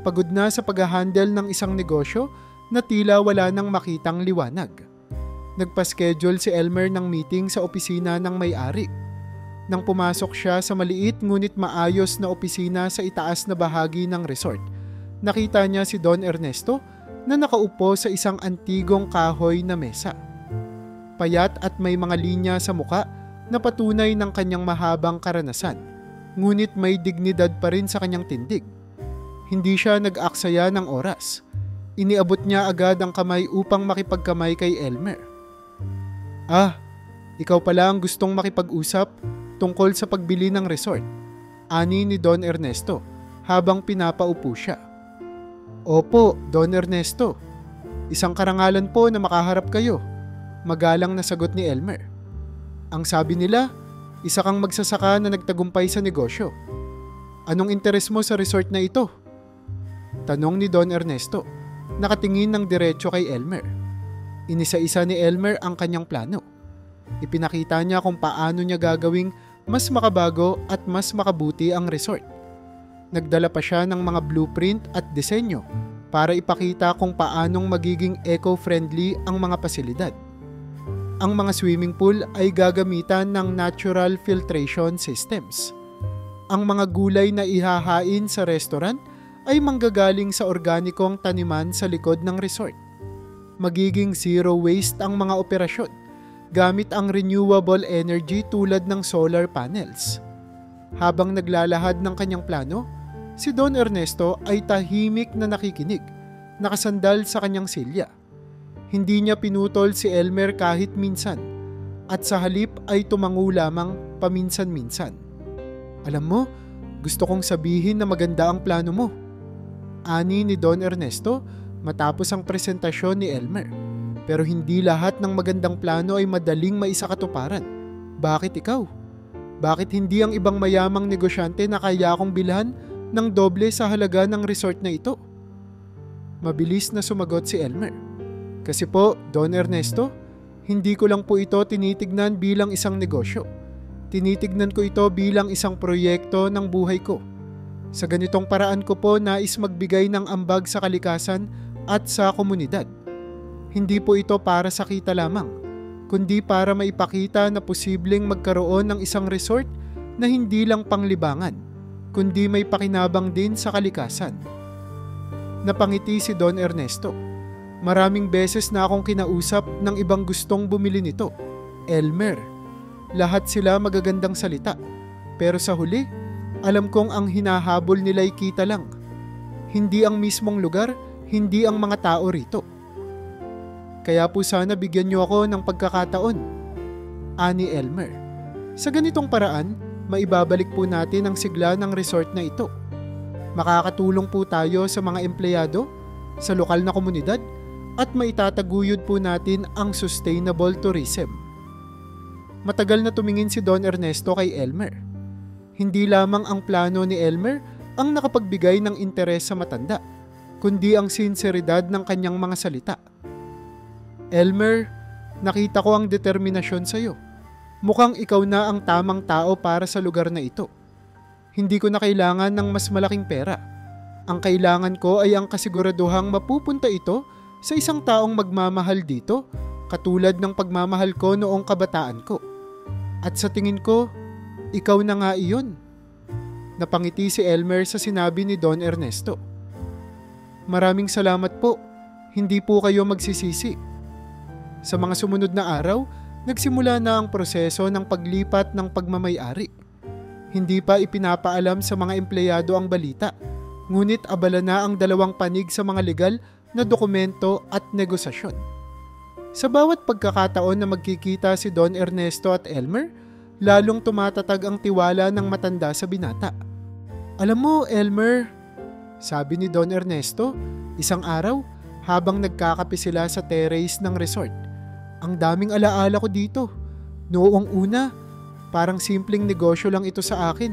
pagod na sa pag-handle ng isang negosyo na tila wala nang makitang liwanag. Nagpa-schedule si Elmer ng meeting sa opisina ng may-ari. Nang pumasok siya sa maliit ngunit maayos na opisina sa itaas na bahagi ng resort, nakita niya si Don Ernesto na nakaupo sa isang antigong kahoy na mesa. Payat at may mga linya sa muka na patunay ng kanyang mahabang karanasan, ngunit may dignidad pa rin sa kanyang tindig. Hindi siya nag-aksaya ng oras. Iniabot niya agad ang kamay upang makipagkamay kay Elmer. "Ah, ikaw pala ang gustong makipag-usap tungkol sa pagbili ng resort," ani ni Don Ernesto habang pinapaupo siya. "Opo, Don Ernesto. Isang karangalan po na makaharap kayo," magalang na sagot ni Elmer. "Ang sabi nila, isa kang magsasaka na nagtagumpay sa negosyo. Anong interes mo sa resort na ito?" Tanong ni Don Ernesto, nakatingin ng diretso kay Elmer. Inisa-isa ni Elmer ang kanyang plano. Ipinakita niya kung paano niya gagawing mas makabago at mas makabuti ang resort. Nagdala pa siya ng mga blueprint at disenyo para ipakita kung paanong magiging eco-friendly ang mga pasilidad. Ang mga swimming pool ay gagamitan ng natural filtration systems. Ang mga gulay na ihahain sa restaurant ay manggagaling sa organikong taniman sa likod ng resort. Magiging zero waste ang mga operasyon gamit ang renewable energy tulad ng solar panels. Habang naglalahad ng kanyang plano, si Don Ernesto ay tahimik na nakikinig, nakasandal sa kanyang silya. Hindi niya pinutol si Elmer kahit minsan, at sa halip ay tumango lamang paminsan-minsan. "Alam mo, gusto kong sabihin na maganda ang plano mo," ani ni Don Ernesto matapos ang presentasyon ni Elmer. "Pero hindi lahat ng magandang plano ay madaling maisakatuparan. Bakit ikaw? Bakit hindi ang ibang mayamang negosyante na kaya akong bilhan ng doble sa halaga ng resort na ito?" Mabilis na sumagot si Elmer. "Kasi po, Don Ernesto, hindi ko lang po ito tinitignan bilang isang negosyo. Tinitignan ko ito bilang isang proyekto ng buhay ko. Sa ganitong paraan ko po nais magbigay ng ambag sa kalikasan at sa komunidad. Hindi po ito para sa kita lamang, kundi para maipakita na posibleng magkaroon ng isang resort na hindi lang panglibangan, kundi may pakinabang din sa kalikasan." Napangiti si Don Ernesto. "Maraming beses na akong kinausap ng ibang gustong bumili nito, Elmer. Lahat sila magagandang salita, pero sa huli, alam kong ang hinahabol nila'y kita lang. Hindi ang mismong lugar, hindi ang mga tao rito. Kaya po sana bigyan niyo ako ng pagkakataon," ani Elmer. "Sa ganitong paraan, maibabalik po natin ang sigla ng resort na ito. Makakatulong po tayo sa mga empleyado, sa lokal na komunidad, at maitataguyod po natin ang sustainable tourism." Matagal na tumingin si Don Ernesto kay Elmer. Hindi lamang ang plano ni Elmer ang nakapagbigay ng interes sa matanda, kundi ang sinseridad ng kanyang mga salita. "Elmer, nakita ko ang determinasyon sa iyo. Mukhang ikaw na ang tamang tao para sa lugar na ito. Hindi ko na kailangan ng mas malaking pera. Ang kailangan ko ay ang kasiguraduhang mapupunta ito sa isang taong magmamahal dito, katulad ng pagmamahal ko noong kabataan ko. At sa tingin ko, ikaw na nga iyon." Napangiti si Elmer sa sinabi ni Don Ernesto. "Maraming salamat po. Hindi po kayo magsisisi." Sa mga sumunod na araw, nagsimula na ang proseso ng paglipat ng pagmamay-ari. Hindi pa ipinapaalam sa mga empleyado ang balita, ngunit abala na ang dalawang panig sa mga legal na dokumento at negosasyon. Sa bawat pagkakataon na magkikita si Don Ernesto at Elmer, lalong tumatatag ang tiwala ng matanda sa binata. "Alam mo, Elmer," sabi ni Don Ernesto, isang araw habang nagkakape sila sa terrace ng resort, "ang daming alaala ko dito. Noong una, parang simpleng negosyo lang ito sa akin,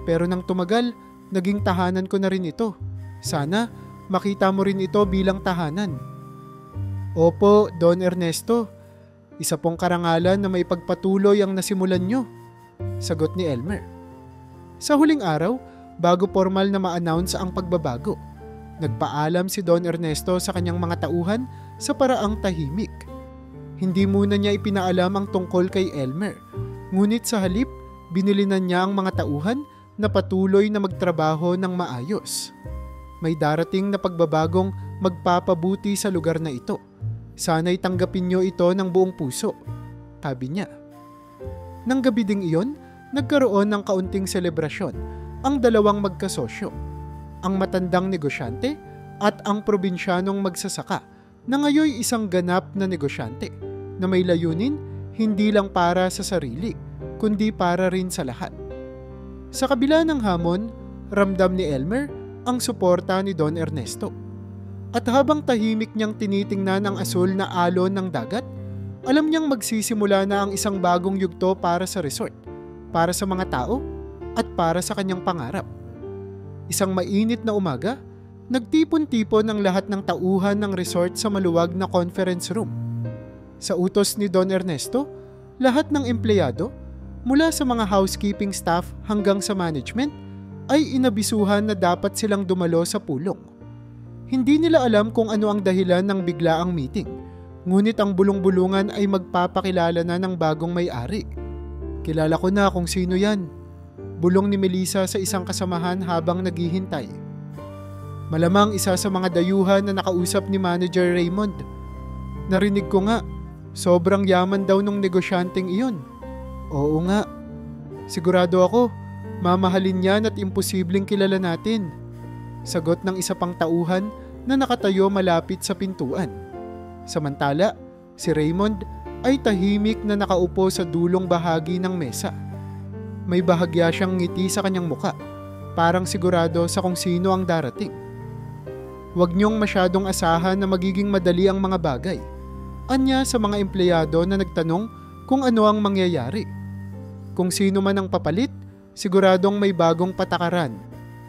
pero nang tumagal, naging tahanan ko na rin ito. Sana makita mo rin ito bilang tahanan." "Opo, Don Ernesto. Isa pong karangalan na may pagpatuloy ang nasimulan nyo," sagot ni Elmer. Sa huling araw, bago formal na ma-announce ang pagbabago, nagpaalam si Don Ernesto sa kanyang mga tauhan sa paraang tahimik. Hindi muna niya ipinaalam ang tungkol kay Elmer, ngunit sa halip, binili na niya ang mga tauhan na patuloy na magtrabaho ng maayos. May darating na pagbabagong magpapabuti sa lugar na ito. Sana'y tanggapin niyo ito ng buong puso, sabi niya. Nang gabi ding iyon, nagkaroon ng kaunting selebrasyon ang dalawang magkasosyo, ang matandang negosyante at ang probinsyanong magsasaka na ngayoy isang ganap na negosyante na may layunin hindi lang para sa sarili, kundi para rin sa lahat. Sa kabila ng hamon, ramdam ni Elmer ang suporta ni Don Ernesto. At habang tahimik niyang tinitingnan ang asul na alon ng dagat, alam niyang magsisimula na ang isang bagong yugto para sa resort, para sa mga tao, at para sa kanyang pangarap. Isang mainit na umaga, nagtipon-tipon ang lahat ng tauhan ng resort sa maluwag na conference room. Sa utos ni Don Ernesto, lahat ng empleyado, mula sa mga housekeeping staff hanggang sa management, ay inabisuhan na dapat silang dumalo sa pulong. Hindi nila alam kung ano ang dahilan ng biglaang meeting, ngunit ang bulong-bulungan ay magpapakilala na ng bagong may-ari. Kilala ko na kung sino yan, bulong ni Melissa sa isang kasamahan habang naghihintay. Malamang isa sa mga dayuhan na nakausap ni Manager Raymond. Narinig ko nga, sobrang yaman daw nung negosyanteng iyon. Oo nga, sigurado ako, mamahalin yan at imposibleng kilala natin. Sagot ng isa pang tauhan na nakatayo malapit sa pintuan. Samantala, si Raymond ay tahimik na nakaupo sa dulong bahagi ng mesa. May bahagya siyang ngiti sa kanyang muka, parang sigurado sa kung sino ang darating. Huwag niyong masyadong asahan na magiging madali ang mga bagay, anya sa mga empleyado na nagtanong kung ano ang mangyayari. Kung sino man ang papalit, siguradong may bagong patakaran.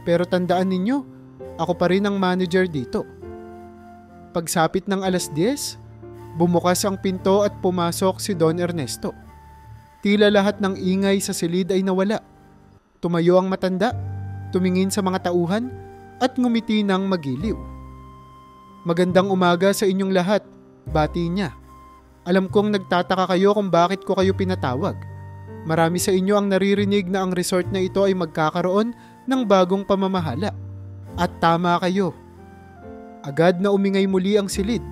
Pero tandaan ninyo, ako pa rin ang manager dito. Pagsapit ng 10:00, bumukas ang pinto at pumasok si Don Ernesto. Tila lahat ng ingay sa silid ay nawala. Tumayo ang matanda, tumingin sa mga tauhan at ngumiti ng magiliw. Magandang umaga sa inyong lahat, bati niya. Alam kong nagtataka kayo kung bakit ko kayo pinatawag. Marami sa inyo ang naririnig na ang resort na ito ay magkakaroon ng bagong pamamahala. At tama kayo. Agad na umingay muli ang silid.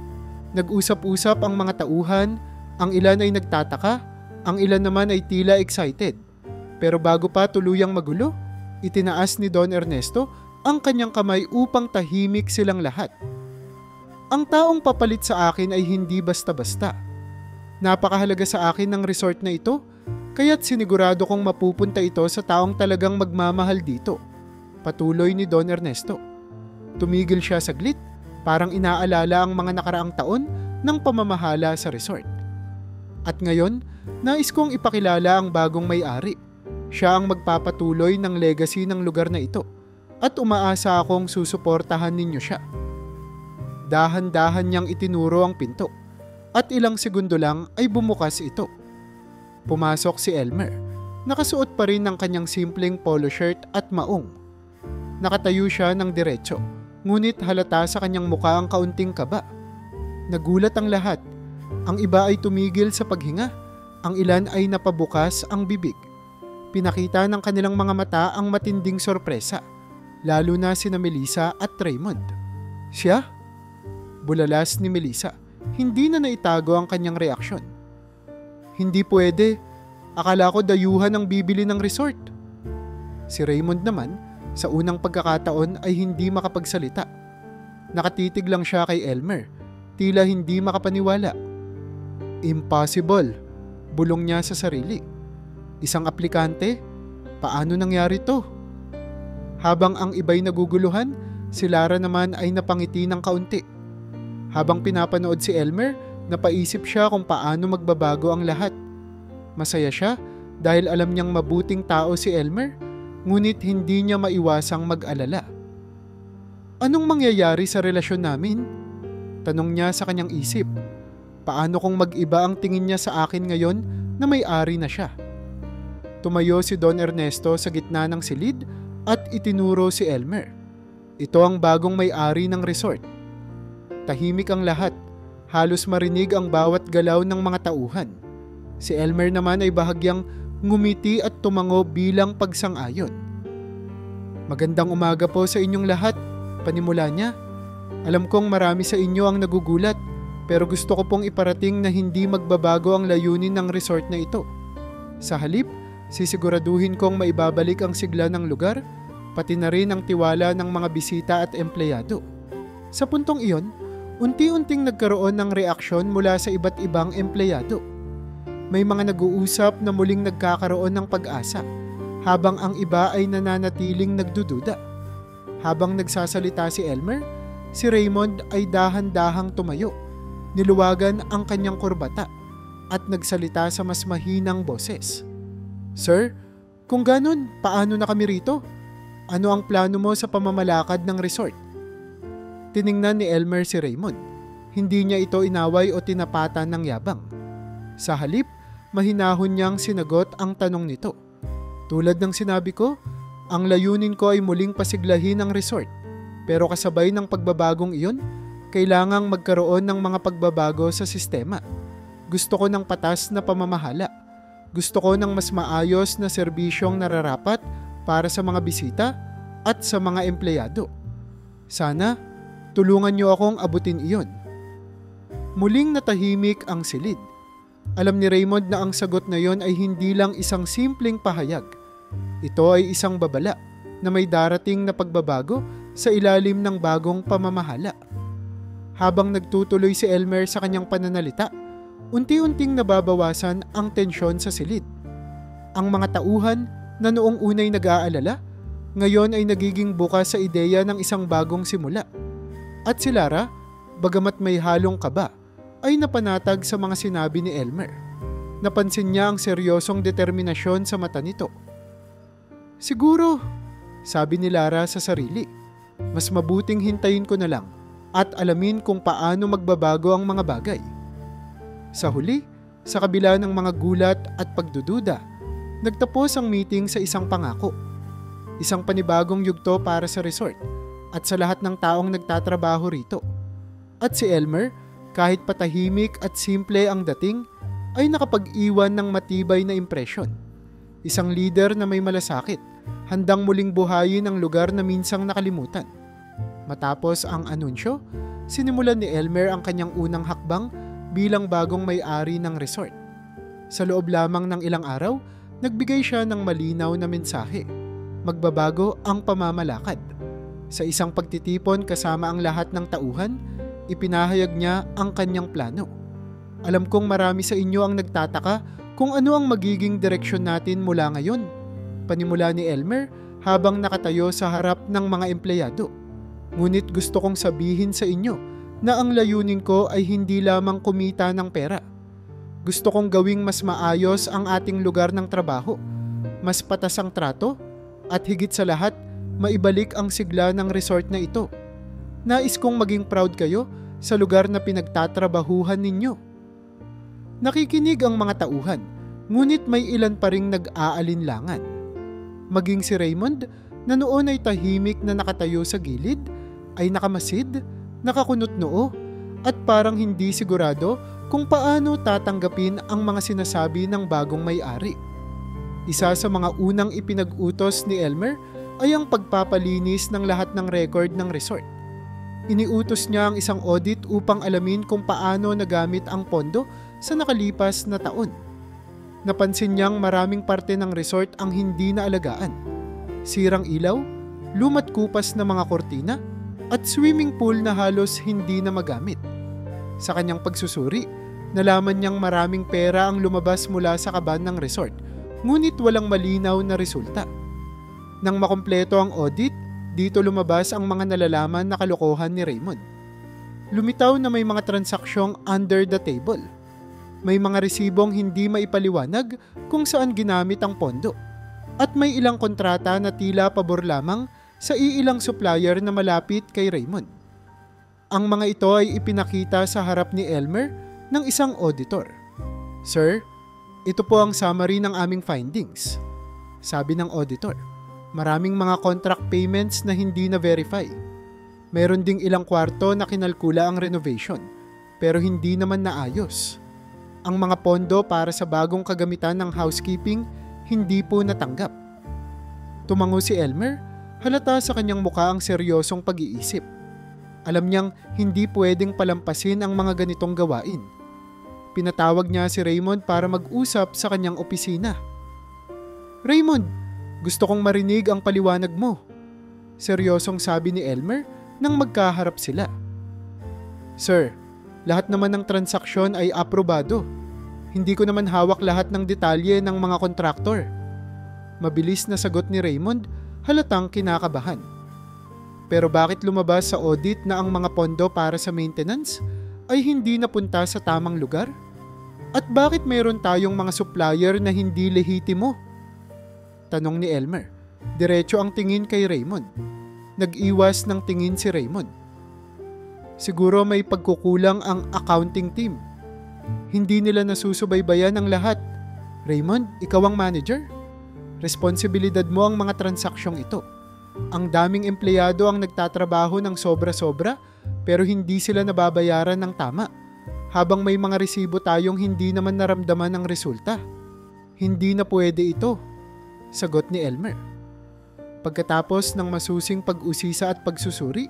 Nag-usap-usap ang mga tauhan, ang ilan ay nagtataka, ang ilan naman ay tila excited. Pero bago pa tuluyang magulo, itinaas ni Don Ernesto ang kanyang kamay upang tahimik silang lahat. Ang taong papalit sa akin ay hindi basta-basta. Napakahalaga sa akin ng resort na ito, kaya't sinigurado kong mapupunta ito sa taong talagang magmamahal dito. Patuloy ni Don Ernesto. Tumigil siya saglit, parang inaalala ang mga nakaraang taon ng pamamahala sa resort. At ngayon, nais kong ipakilala ang bagong may-ari. Siya ang magpapatuloy ng legacy ng lugar na ito at umaasa akong susuportahan ninyo siya. Dahan-dahan niyang itinuro ang pinto at ilang segundo lang ay bumukas ito. Pumasok si Elmer. Nakasuot pa rin ng kanyang simpleng polo shirt at maong. Nakatayo siya ng diretso, ngunit halata sa kanyang mukha ang kaunting kaba. Nagulat ang lahat. Ang iba ay tumigil sa paghinga. Ang ilan ay napabukas ang bibig. Pinakita ng kanilang mga mata ang matinding sorpresa, lalo na sina Melissa at Raymond. Siya? Bulalas ni Melissa. Hindi na naitago ang kanyang reaksyon. Hindi pwede. Akala ko dayuhan ang bibili ng resort. Si Raymond naman, sa unang pagkakataon ay hindi makapagsalita. Nakatitig lang siya kay Elmer, tila hindi makapaniwala. Impossible, bulong niya sa sarili. Isang aplikante? Paano nangyari to? Habang ang iba'y naguguluhan, si Lara naman ay napangiti ng kaunti. Habang pinapanood si Elmer, napaisip siya kung paano magbabago ang lahat. Masaya siya dahil alam niyang mabuting tao si Elmer, ngunit hindi niya maiwasang mag-alala. Anong mangyayari sa relasyon namin? Tanong niya sa kanyang isip. Paano kung mag-iba ang tingin niya sa akin ngayon na may-ari na siya? Tumayo si Don Ernesto sa gitna ng silid at itinuro si Elmer. Ito ang bagong may-ari ng resort. Tahimik ang lahat Halos marinig ang bawat galaw ng mga tauhan. Si Elmer naman ay bahagyang ngumiti at tumango bilang pagsang-ayon. "Magandang umaga po sa inyong lahat," panimula niya. "Alam kong marami sa inyo ang nagugulat, pero gusto ko pong iparating na hindi magbabago ang layunin ng resort na ito. Sa halip, sisiguraduhin kong maibabalik ang sigla ng lugar, pati na rin ang tiwala ng mga bisita at empleyado." Sa puntong iyon, unti-unting nagkaroon ng reaksyon mula sa iba't ibang empleyado. May mga nag-uusap na muling nagkakaroon ng pag-asa, habang ang iba ay nananatiling nagdududa. Habang nagsasalita si Elmer, si Raymond ay dahan-dahang tumayo, niluwagan ang kanyang kurbata, at nagsalita sa mas mahinang boses. "Sir, kung ganun, paano na kami rito? Ano ang plano mo sa pamamalakad ng resort?" Tiningnan ni Elmer si Raymond. Hindi niya ito inaway o tinapatan ng yabang. Sa halip, mahinahon niyang sinagot ang tanong nito. "Tulad ng sinabi ko, ang layunin ko ay muling pasiglahin ang resort. Pero kasabay ng pagbabagong iyon, kailangang magkaroon ng mga pagbabago sa sistema. Gusto ko ng patas na pamamahala. Gusto ko ng mas maayos na serbisyong nararapat para sa mga bisita at sa mga empleyado. Sana tulungan niyo akong abutin iyon." Muling natahimik ang silid. Alam ni Raymond na ang sagot na iyon ay hindi lang isang simpleng pahayag. Ito ay isang babala na may darating na pagbabago sa ilalim ng bagong pamamahala. Habang nagtutuloy si Elmer sa kanyang pananalita, unti-unting nababawasan ang tensyon sa silid. Ang mga tauhan na noong unay nag-aalala, ngayon ay nagiging bukas sa ideya ng isang bagong simula. At si Lara, bagamat may halong kaba, ay napanatag sa mga sinabi ni Elmer. Napansin niya ang seryosong determinasyon sa mata nito. "Siguro," sabi ni Lara sa sarili, "mas mabuting hintayin ko na lang at alamin kung paano magbabago ang mga bagay." Sa huli, sa kabila ng mga gulat at pagdududa, nagtapos ang meeting sa isang pangako. Isang panibagong yugto para sa resort at sa lahat ng taong nagtatrabaho rito. At si Elmer, kahit patahimik at simple ang dating, ay nakapag-iwan ng matibay na impresyon. Isang leader na may malasakit, handang muling buhayin ang lugar na minsang nakalimutan. Matapos ang anunsyo, sinimulan ni Elmer ang kanyang unang hakbang bilang bagong may-ari ng resort. Sa loob lamang ng ilang araw, nagbigay siya ng malinaw na mensahe. Magbabago ang pamamalakad. Sa isang pagtitipon kasama ang lahat ng tauhan, ipinahayag niya ang kanyang plano. "Alam kong marami sa inyo ang nagtataka kung ano ang magiging direksyon natin mula ngayon," panimula ni Elmer habang nakatayo sa harap ng mga empleyado. "Ngunit gusto kong sabihin sa inyo na ang layunin ko ay hindi lamang kumita ng pera. Gusto kong gawing mas maayos ang ating lugar ng trabaho, mas patas ang trato, at higit sa lahat, maibalik ang sigla ng resort na ito. Nais kong maging proud kayo sa lugar na pinagtatrabahuhan ninyo." Nakikinig ang mga tauhan, ngunit may ilan pa ring nag-aalinlangan. Maging si Raymond, na noon ay tahimik na nakatayo sa gilid, ay nakamasid, nakakunot noo, at parang hindi sigurado kung paano tatanggapin ang mga sinasabi ng bagong may-ari. Isa sa mga unang ipinag-utos ni Elmer ay ang pagpapalinis ng lahat ng record ng resort. Iniutos niya ang isang audit upang alamin kung paano nagamit ang pondo sa nakalipas na taon. Napansin niyang maraming parte ng resort ang hindi naalagaan. Sirang ilaw, lumat kupas na mga kortina, at swimming pool na halos hindi na magamit. Sa kanyang pagsusuri, nalaman niyang maraming pera ang lumabas mula sa kaban ng resort, ngunit walang malinaw na resulta. Nang makumpleto ang audit, dito lumabas ang mga nalalaman na kalokohan ni Raymond. Lumitaw na may mga transaksyong under the table. May mga resibong hindi maipaliwanag kung saan ginamit ang pondo. At may ilang kontrata na tila pabor lamang sa iilang supplier na malapit kay Raymond. Ang mga ito ay ipinakita sa harap ni Elmer ng isang auditor. "Sir, ito po ang summary ng aming findings," sabi ng auditor. "Maraming mga contract payments na hindi na-verify. Meron ding ilang kwarto na kinalkula ang renovation. pero hindi naman naayos. Ang mga pondo para sa bagong kagamitan ng housekeeping hindi po natanggap. Tumango si Elmer, halata sa kanyang mukha ang seryosong pag-iisip. Alam niyang hindi pwedeng palampasin ang mga ganitong gawain. Pinatawag niya si Raymond para mag-usap sa kanyang opisina. "Raymond, gusto kong marinig ang paliwanag mo," seryosong sabi ni Elmer nang magkaharap sila. "Sir, lahat naman ng transaksyon ay aprobado. Hindi ko naman hawak lahat ng detalye ng mga kontraktor." Mabilis na sagot ni Raymond, halatang kinakabahan. "Pero bakit lumabas sa audit na ang mga pondo para sa maintenance ay hindi napunta sa tamang lugar? At bakit mayroon tayong mga supplier na hindi lehitimo?" Tanong ni Elmer. Diretso ang tingin kay Raymond. Nag-iwas ng tingin si Raymond. "Siguro may pagkukulang ang accounting team. Hindi nila nasusubaybayan ang lahat. Raymond, ikaw ang manager. Responsibilidad mo ang mga transaksyong ito. Ang daming empleyado ang nagtatrabaho ng sobra-sobra pero hindi sila nababayaran ng tama. Habang may mga resibo tayong hindi naman naramdaman ang resulta. Hindi na pwede ito," sagot ni Elmer. Pagkatapos ng masusing pag-usisa at pagsusuri,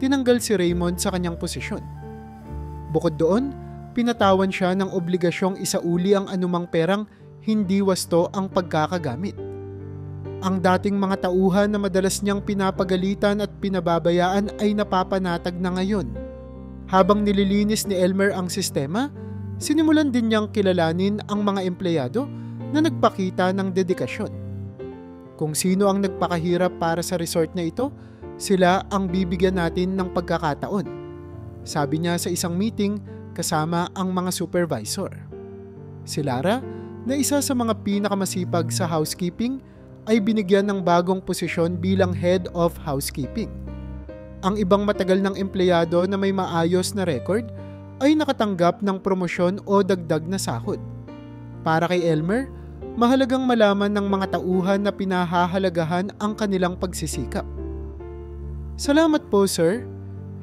tinanggal si Raymond sa kanyang posisyon. Bukod doon, pinatawan siya ng obligasyong isauli ang anumang perang hindi wasto ang pagkakagamit. Ang dating mga tauhan na madalas niyang pinapagalitan at pinababayaan ay napapanatag na ngayon. Habang nililinis ni Elmer ang sistema, sinimulan din niyang kilalanin ang mga empleyado na nagpakita ng dedikasyon. Kung sino ang nagpakahirap para sa resort na ito, sila ang bibigyan natin ng pagkakataon, sabi niya sa isang meeting kasama ang mga supervisor. Si Lara, na isa sa mga pinakamasipag sa housekeeping, ay binigyan ng bagong posisyon bilang head of housekeeping. Ang ibang matagal ng empleyado na may maayos na record ay nakatanggap ng promosyon o dagdag na sahod. Para kay Elmer, mahalagang malaman ng mga tauhan na pinahahalagahan ang kanilang pagsisikap. "Salamat po, sir.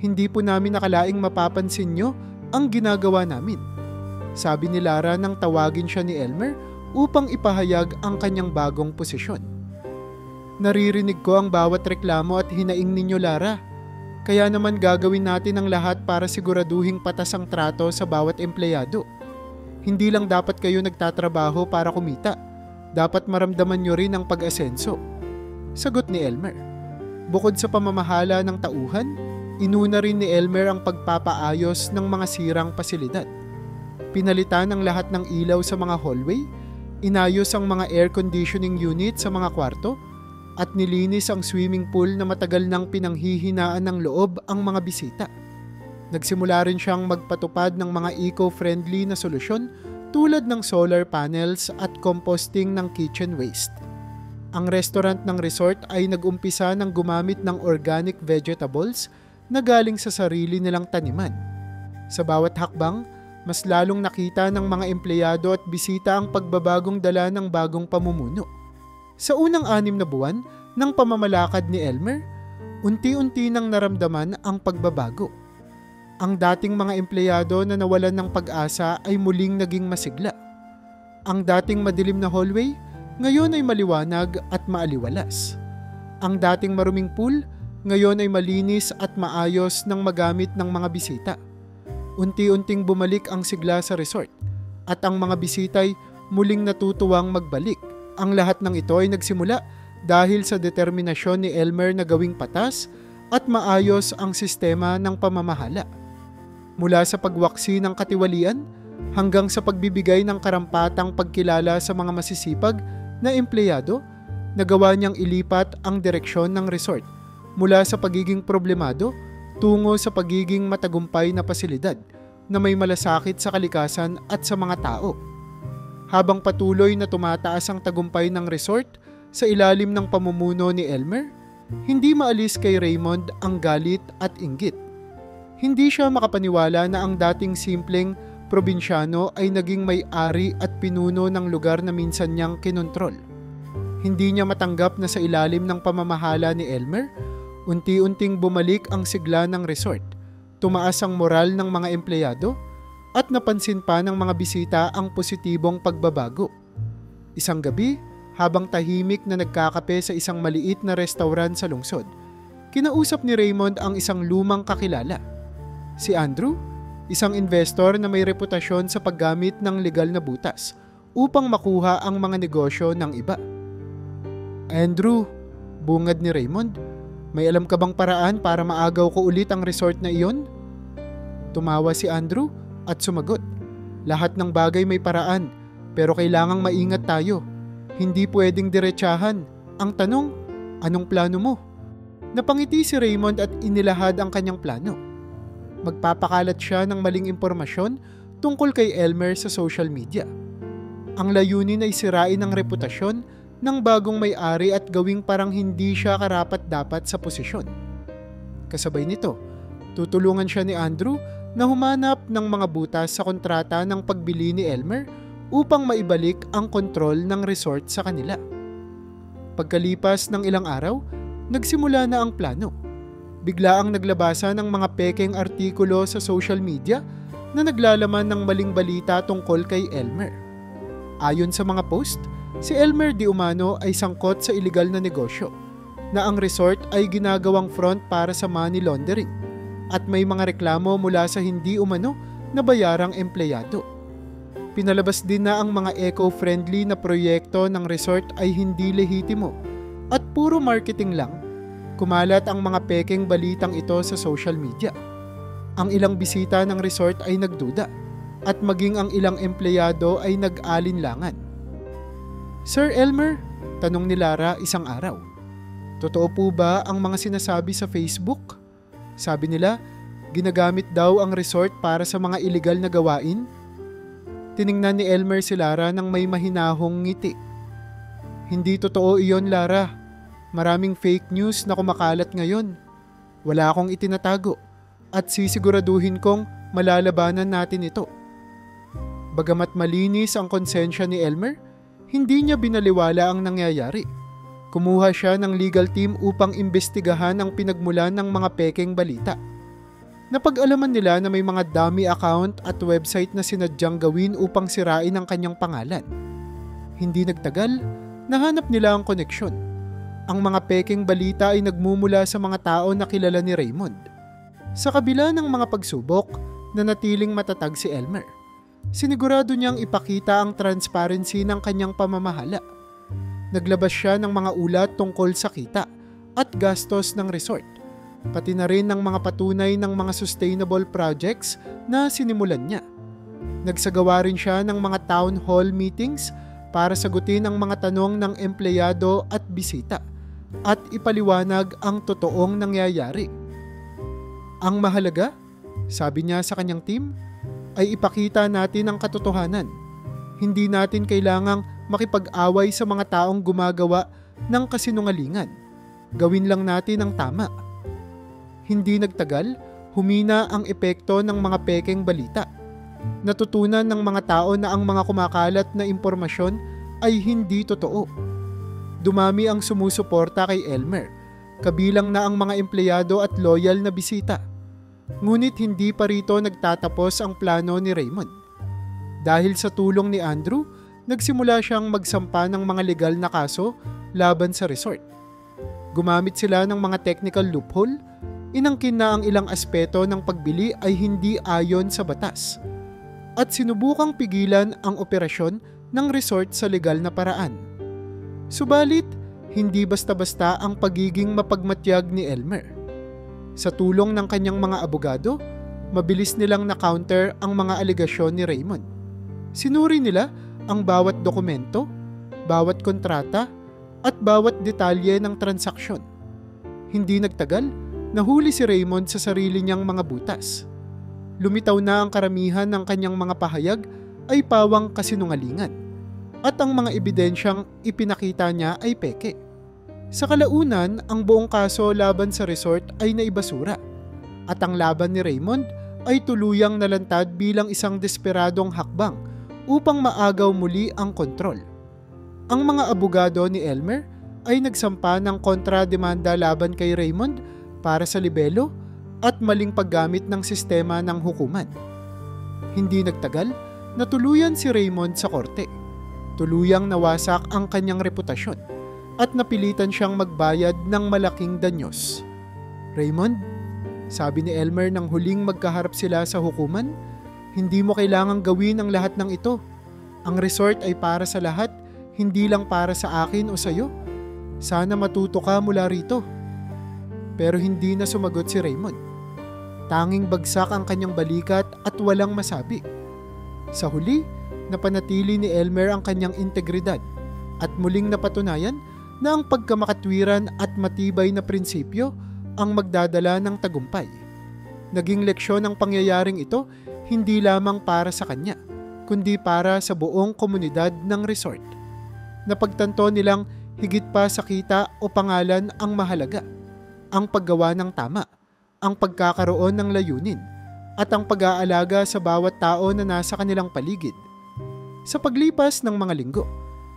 Hindi po namin nakalaing mapapansin nyo ang ginagawa namin," sabi ni Lara nang tawagin siya ni Elmer upang ipahayag ang kanyang bagong posisyon. "Naririnig ko ang bawat reklamo at hinaing ninyo, Lara. Kaya naman gagawin natin ang lahat para siguraduhing patas ang trato sa bawat empleyado. Hindi lang dapat kayo nagtatrabaho para kumita. Dapat maramdaman nyo rin ang pag-asenso," sagot ni Elmer. Bukod sa pamamahala ng tauhan, inuna rin ni Elmer ang pagpapaayos ng mga sirang pasilidad. Pinalitan ang lahat ng ilaw sa mga hallway, inayos ang mga air conditioning unit sa mga kwarto, at nilinis ang swimming pool na matagal nang pinanghihinaan ng loob ang mga bisita. Nagsimula rin siyang magpatupad ng mga eco-friendly na solusyon tulad ng solar panels at composting ng kitchen waste. Ang restaurant ng resort ay nag-umpisa ng gumamit ng organic vegetables na galing sa sarili nilang taniman. Sa bawat hakbang, mas lalong nakita ng mga empleyado at bisita ang pagbabagong dala ng bagong pamumuno. Sa unang 6 na buwan ng pamamalakad ni Elmer, unti-unti nang naramdaman ang pagbabago. Ang dating mga empleyado na nawalan ng pag-asa ay muling naging masigla. Ang dating madilim na hallway, ngayon ay maliwanag at maaliwalas. Ang dating maruming pool, ngayon ay malinis at maayos nang magamit ng mga bisita. Unti-unting bumalik ang sigla sa resort at ang mga bisita'y muling natutuwang magbalik. Ang lahat ng ito ay nagsimula dahil sa determinasyon ni Elmer na gawing patas at maayos ang sistema ng pamamahala. Mula sa pagwaksi ng katiwalian hanggang sa pagbibigay ng karampatang pagkilala sa mga masisipag na empleyado, nagawa niyang ilipat ang direksyon ng resort mula sa pagiging problemado tungo sa pagiging matagumpay na pasilidad na may malasakit sa kalikasan at sa mga tao. Habang patuloy na tumataas ang tagumpay ng resort sa ilalim ng pamumuno ni Elmer, hindi maalis kay Raymond ang galit at inggit. Hindi siya makapaniwala na ang dating simpleng probinsyano ay naging may-ari at pinuno ng lugar na minsan niyang kinontrol. Hindi niya matanggap na sa ilalim ng pamamahala ni Elmer, unti-unting bumalik ang sigla ng resort Tumaas ang moral ng mga empleyado at napansin pa ng mga bisita ang positibong pagbabago. Isang gabi, habang tahimik na nagkakape sa isang maliit na restaurant sa lungsod, kinausap ni Raymond ang isang lumang kakilala. Si Andrew, isang investor na may reputasyon sa paggamit ng legal na butas upang makuha ang mga negosyo ng iba. Andrew, bungad ni Raymond, may alam ka bang paraan para maagaw ko ulit ang resort na iyon? Tumawa si Andrew at sumagot, lahat ng bagay may paraan, pero kailangang maingat tayo. Hindi pwedeng diretsahan. Ang tanong, anong plano mo? Napangiti si Raymond at inilahad ang kanyang plano. Magpapakalat siya ng maling impormasyon tungkol kay Elmer sa social media. Ang layunin ay sirain ang reputasyon ng bagong may-ari at gawing parang hindi siya karapat-dapat sa posisyon. Kasabay nito, tutulungan siya ni Andrew na humanap ng mga butas sa kontrata ng pagbili ni Elmer upang maibalik ang kontrol ng resort sa kanila. Pagkalipas ng ilang araw, nagsimula na ang plano. Bigla ang naglabasan ng mga pekeng artikulo sa social media na naglalaman ng maling balita tungkol kay Elmer. Ayon sa mga post, si Elmer di umano ay sangkot sa iligal na negosyo, na ang resort ay ginagawang front para sa money laundering, at may mga reklamo mula sa hindi umano na bayarang empleyado. Pinalabas din na ang mga eco-friendly na proyekto ng resort ay hindi lehitimo at puro marketing lang. Kumalat ang mga pekeng balitang ito sa social media. Ang ilang bisita ng resort ay nagduda at maging ang ilang empleyado ay nag-alinlangan. Sir Elmer, tanong ni Lara isang araw, totoo po ba ang mga sinasabi sa Facebook? Sabi nila, ginagamit daw ang resort para sa mga iligal na gawain. Tiningnan ni Elmer si Lara nang may mahinahong ngiti. Hindi totoo iyon, Lara. Maraming fake news na kumakalat ngayon. Wala akong itinatago at sisiguraduhin kong malalabanan natin ito. Bagamat malinis ang konsensya ni Elmer, hindi niya binaliwala ang nangyayari. Kumuha siya ng legal team upang imbestigahan ang pinagmulan ng mga pekeng balita. Napag-alaman nila na may mga dummy account at website na sinadyang gawin upang sirain ang kanyang pangalan. Hindi nagtagal, nahanap nila ang koneksyon. Ang mga pekeng balita ay nagmumula sa mga tao na kilala ni Raymond. Sa kabila ng mga pagsubok, nanatiling matatag si Elmer. Sinigurado niyang ipakita ang transparency ng kanyang pamamahala. Naglabas siya ng mga ulat tungkol sa kita at gastos ng resort, pati na rin ng mga patunay ng mga sustainable projects na sinimulan niya. Nagsagawa rin siya ng mga town hall meetings para sagutin ang mga tanong ng empleyado at bisita at ipaliwanag ang totoong nangyayari. Ang mahalaga, sabi niya sa kanyang team, ay ipakita natin ang katotohanan. Hindi natin kailangang makipag-away sa mga taong gumagawa ng kasinungalingan. Gawin lang natin ang tama. Hindi nagtagal, humina ang epekto ng mga pekeng balita. Natutunan ng mga tao na ang mga kumakalat na impormasyon ay hindi totoo. Dumami ang sumusuporta kay Elmer, kabilang na ang mga empleyado at loyal na bisita. Ngunit hindi pa rito nagtatapos ang plano ni Raymond. Dahil sa tulong ni Andrew, nagsimula siyang magsampa ng mga legal na kaso laban sa resort. Gumamit sila ng mga technical loophole, inangkin na ang ilang aspeto ng pagbili ay hindi ayon sa batas, at sinubukang pigilan ang operasyon ng resort sa legal na paraan. Subalit, hindi basta-basta ang pagiging mapagmatyag ni Elmer. Sa tulong ng kanyang mga abogado, mabilis nilang na-counter ang mga alegasyon ni Raymond. Sinuri nila ang bawat dokumento, bawat kontrata, at bawat detalye ng transaksyon. Hindi nagtagal, nahuli si Raymond sa sarili niyang mga butas. Lumitaw na ang karamihan ng kanyang mga pahayag ay pawang kasinungalingan, at ang mga ebidensyang ipinakita niya ay peke. Sa kalaunan, ang buong kaso laban sa resort ay naibasura, at ang laban ni Raymond ay tuluyang nalantad bilang isang desperadong hakbang upang maagaw muli ang kontrol. Ang mga abogado ni Elmer ay nagsampa ng kontrademanda laban kay Raymond para sa libelo, at maling paggamit ng sistema ng hukuman. Hindi nagtagal, natuluyan si Raymond sa korte. Tuluyang nawasak ang kanyang reputasyon at napilitan siyang magbayad ng malaking danyos. "Raymond," sabi ni Elmer nang huling magkaharap sila sa hukuman, "hindi mo kailangang gawin ang lahat ng ito. Ang resort ay para sa lahat, hindi lang para sa akin o sa'yo. Sana matuto ka mula rito." Pero hindi na sumagot si Raymond. Tanging bagsak ang kanyang balikat at walang masabi. Sa huli, napanatili ni Elmer ang kanyang integridad at muling napatunayan na ang pagkamakatwiran at matibay na prinsipyo ang magdadala ng tagumpay. Naging leksyon ang pangyayaring ito hindi lamang para sa kanya, kundi para sa buong komunidad ng resort. Napagtanto nilang higit pa sa kita o pangalan ang mahalaga, ang paggawa ng tama, ang pagkakaroon ng layunin, at ang pag-aalaga sa bawat tao na nasa kanilang paligid. Sa paglipas ng mga linggo,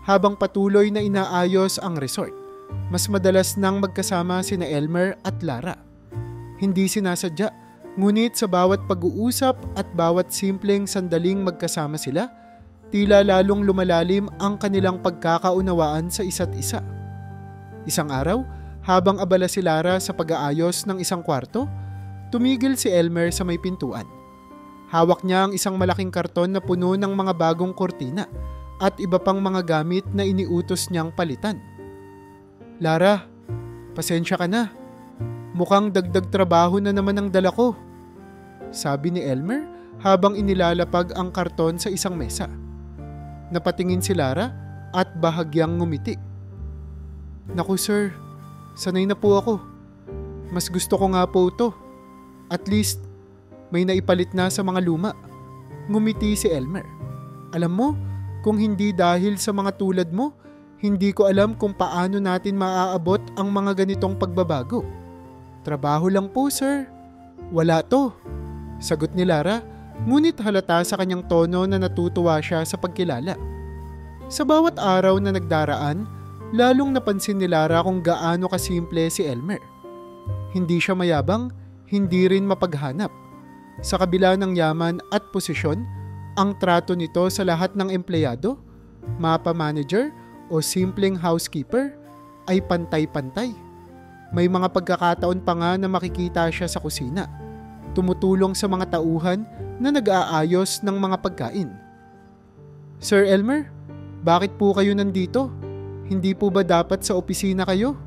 habang patuloy na inaayos ang resort, mas madalas nang magkasama sina Elmer at Lara. Hindi sinasadya, ngunit sa bawat pag-uusap at bawat simpleng sandaling magkasama sila, tila lalong lumalalim ang kanilang pagkakaunawaan sa isa't isa. Isang araw, habang abala si Lara sa pag-aayos ng isang kwarto, tumigil si Elmer sa may pintuan. Hawak niya ang isang malaking karton na puno ng mga bagong kortina at iba pang mga gamit na iniutos niyang palitan. "Lara, pasensya ka na. Mukhang dagdag trabaho na naman ang dala ko," sabi ni Elmer habang inilalapag ang karton sa isang mesa. Napatingin si Lara at bahagyang ngumiti. "Naku sir, sanay na po ako. Mas gusto ko nga po ito. At least, may naipalit na sa mga luma." Ngumiti si Elmer. "Alam mo, kung hindi dahil sa mga tulad mo, hindi ko alam kung paano natin maaabot ang mga ganitong pagbabago." "Trabaho lang po sir." "Wala to," sagot ni Lara, ngunit halata sa kanyang tono na natutuwa siya sa pagkilala. Sa bawat araw na nagdaraan, lalong napansin ni Lara kung gaano kasimple si Elmer. Hindi siya mayabang, hindi rin mapaghanap. Sa kabila ng yaman at posisyon, ang trato nito sa lahat ng empleyado, mapa manager o simpleng housekeeper, ay pantay-pantay. May mga pagkakataon pa nga na makikita siya sa kusina, tumutulong sa mga tauhan na nag-aayos ng mga pagkain. "Sir Elmer, bakit po kayo nandito? Hindi po ba dapat sa opisina kayo?"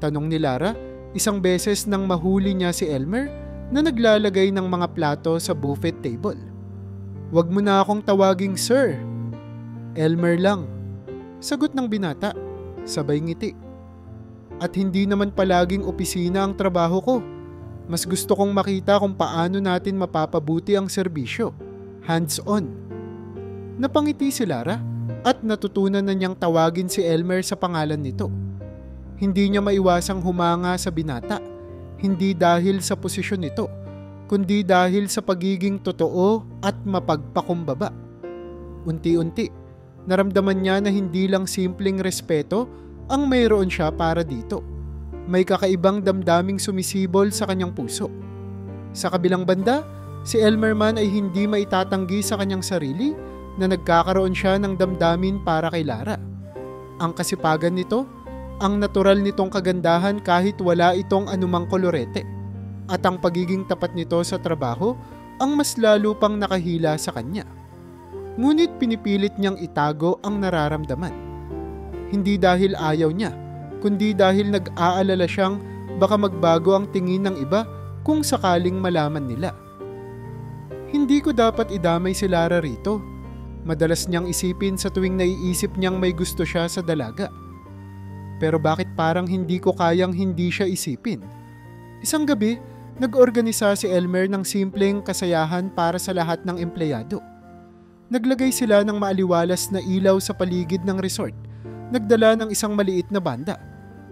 tanong ni Lara isang beses nang mahuli niya si Elmer na naglalagay ng mga plato sa buffet table. "Wag mo na akong tawaging sir. Elmer lang," sagot ng binata, sabay ngiti. "At hindi naman palaging opisina ang trabaho ko. Mas gusto kong makita kung paano natin mapapabuti ang serbisyo. Hands-on." Napangiti si Lara at natutunan na niyang tawagin si Elmer sa pangalan nito. Hindi niya maiwasang humanga sa binata, hindi dahil sa posisyon nito, kundi dahil sa pagiging totoo at mapagpakumbaba. Unti-unti, naramdaman niya na hindi lang simpleng respeto ang mayroon siya para dito. May kakaibang damdaming sumisibol sa kanyang puso. Sa kabilang banda, si Elmer man ay hindi maitatanggi sa kanyang sarili na nagkakaroon siya ng damdamin para kay Lara. Ang kasipagan nito, ang natural nitong kagandahan kahit wala itong anumang kolorete, at ang pagiging tapat nito sa trabaho ang mas lalo pang nakahila sa kanya. Ngunit pinipilit niyang itago ang nararamdaman. Hindi dahil ayaw niya, kundi dahil nag-aalala siyang baka magbago ang tingin ng iba kung sakaling malaman nila. Hindi ko dapat idamay si Lara rito. Madalas niyang isipin sa tuwing naiisip niyang may gusto siya sa dalaga. Pero bakit parang hindi ko kayang hindi siya isipin? Isang gabi, nag-organisa si Elmer ng simpleng kasayahan para sa lahat ng empleyado. Naglagay sila ng maaliwalas na ilaw sa paligid ng resort, nagdala ng isang maliit na banda,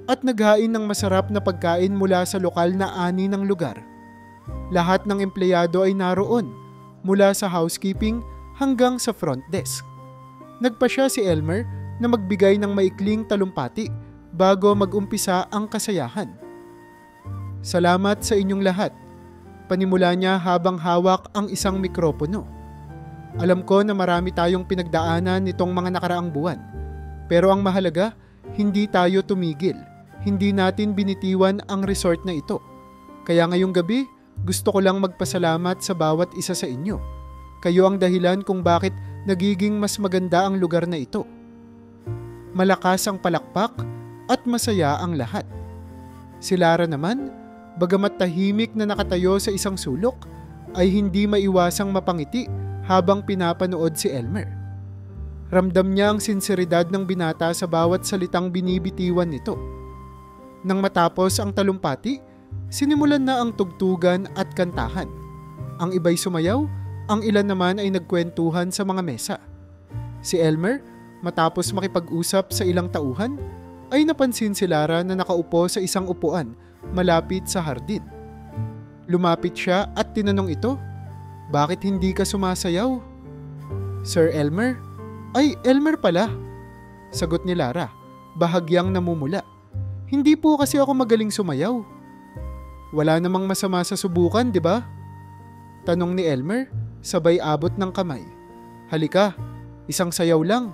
at naghain ng masarap na pagkain mula sa lokal na ani ng lugar. Lahat ng empleyado ay naroon, mula sa housekeeping hanggang sa front desk. Nagpasya si Elmer na magbigay ng maikling talumpati bago mag-umpisa ang kasayahan. Salamat sa inyong lahat. Panimula niya habang hawak ang isang mikropono. Alam ko na marami tayong pinagdaanan nitong mga nakaraang buwan. Pero ang mahalaga, hindi tayo tumigil. Hindi natin binitiwan ang resort na ito. Kaya ngayong gabi, gusto ko lang magpasalamat sa bawat isa sa inyo. Kayo ang dahilan kung bakit nagiging mas maganda ang lugar na ito. Malakas ang palakpak at masaya ang lahat. Si Lara naman, bagamat tahimik na nakatayo sa isang sulok, ay hindi maiwasang mapangiti habang pinapanood si Elmer. Ramdam niya ang sinseridad ng binata sa bawat salitang binibitiwan nito. Nang matapos ang talumpati, sinimulan na ang tugtugan at kantahan. Ang iba'y sumayaw, ang ilan naman ay nagkwentuhan sa mga mesa. Si Elmer, matapos makipag-usap sa ilang tauhan, ay napansin si Lara na nakaupo sa isang upuan malapit sa hardin. Lumapit siya at tinanong ito, "Bakit hindi ka sumasayaw?" "Sir Elmer?" "Ay, Elmer pala," sagot ni Lara, bahagyang namumula. "Hindi po kasi ako magaling sumayaw." "Wala namang masama sa subukan, di ba?" tanong ni Elmer, sabay abot ng kamay. "Halika, isang sayaw lang."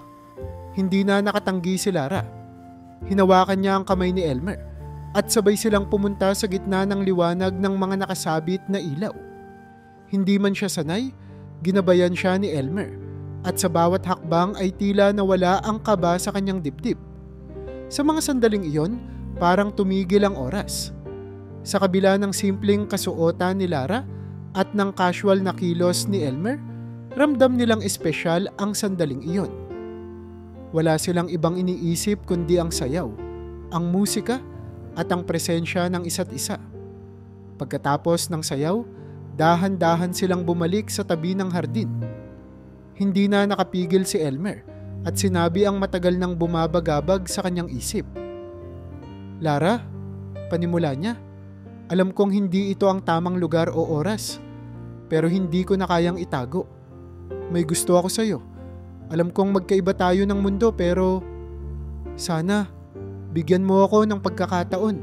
Hindi na nakatanggi si Lara. Hinawakan niya ang kamay ni Elmer at sabay silang pumunta sa gitna ng liwanag ng mga nakasabit na ilaw. Hindi man siya sanay, ginabayan siya ni Elmer at sa bawat hakbang ay tila nawala ang kaba sa kanyang dibdib. Sa mga sandaling iyon, parang tumigil ang oras. Sa kabila ng simpleng kasuotan ni Lara at ng casual na kilos ni Elmer, ramdam nilang espesyal ang sandaling iyon. Wala silang ibang iniisip kundi ang sayaw, ang musika at ang presensya ng isa't isa. Pagkatapos ng sayaw, dahan-dahan silang bumalik sa tabi ng hardin. Hindi na nakapigil si Elmer at sinabi ang matagal nang bumabagabag sa kanyang isip. "Lara," panimula niya, "alam kong hindi ito ang tamang lugar o oras, pero hindi ko na kayang itago. May gusto ako sa'yo. Alam kong magkaiba tayo ng mundo pero sana bigyan mo ako ng pagkakataon."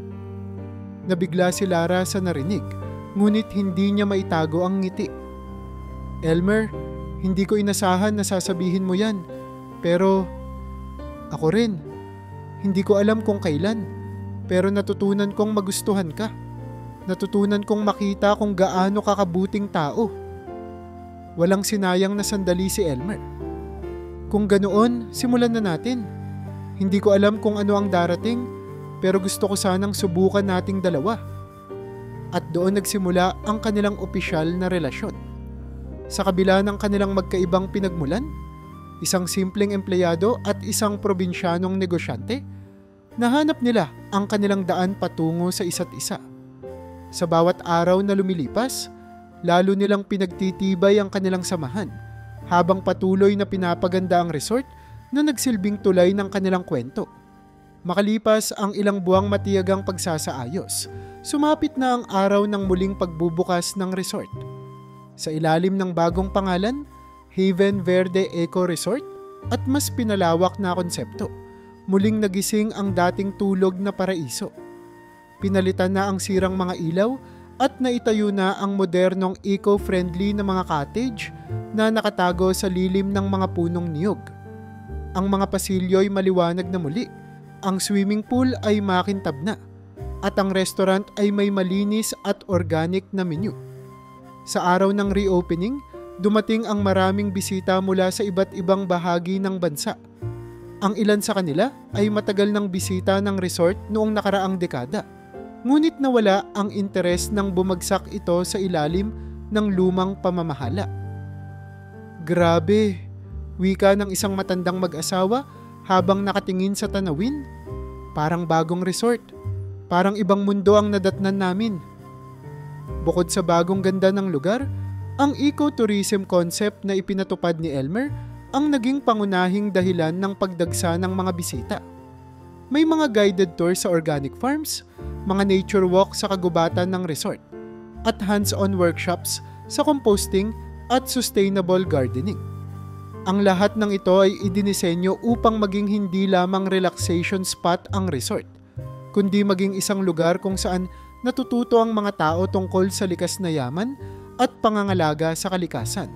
Nabigla si Lara sa narinig, ngunit hindi niya maitago ang ngiti. "Elmer, hindi ko inasahan na sasabihin mo yan, pero ako rin. Hindi ko alam kung kailan, pero natutunan kong magustuhan ka. Natutunan kong makita kung gaano kakabuting tao." Walang sinayang na sandali si Elmer. "Kung ganoon, simulan na natin. Hindi ko alam kung ano ang darating, pero gusto ko sanang subukan nating dalawa." At doon nagsimula ang kanilang opisyal na relasyon. Sa kabila ng kanilang magkaibang pinagmulan, isang simpleng empleyado at isang probinsyanong negosyante, nahanap nila ang kanilang daan patungo sa isa't isa. Sa bawat araw na lumilipas, lalo nilang pinagtitibay ang kanilang samahan habang patuloy na pinapaganda ang resort na nagsilbing tulay ng kanilang kwento. Makalipas ang ilang buwang matiyagang pagsasaayos, sumapit na ang araw ng muling pagbubukas ng resort. Sa ilalim ng bagong pangalan, Haven Verde Eco Resort, at mas pinalawak na konsepto, muling nagising ang dating tulog na paraiso. Pinalitan na ang sirang mga ilaw at naitayo na ang modernong eco-friendly na mga cottage na nakatago sa lilim ng mga punong niyog. Ang mga pasilyo'y maliwanag na muli, ang swimming pool ay makintab na, at ang restaurant ay may malinis at organic na menu. Sa araw ng reopening, dumating ang maraming bisita mula sa iba't ibang bahagi ng bansa. Ang ilan sa kanila ay matagal ng bisita ng resort noong nakaraang dekada. Ngunit nawala ang interes nang bumagsak ito sa ilalim ng lumang pamamahala. "Grabe," wika ng isang matandang mag-asawa habang nakatingin sa tanawin. "Parang bagong resort. Parang ibang mundo ang nadatnan namin." Bukod sa bagong ganda ng lugar, ang ecotourism concept na ipinatupad ni Elmer ang naging pangunahing dahilan ng pagdagsa ng mga bisita. May mga guided tours sa organic farms, mga nature walk sa kagubatan ng resort, at hands-on workshops sa composting at sustainable gardening. Ang lahat ng ito ay idinisenyo upang maging hindi lamang relaxation spot ang resort, kundi maging isang lugar kung saan natututo ang mga tao tungkol sa likas na yaman at pangangalaga sa kalikasan.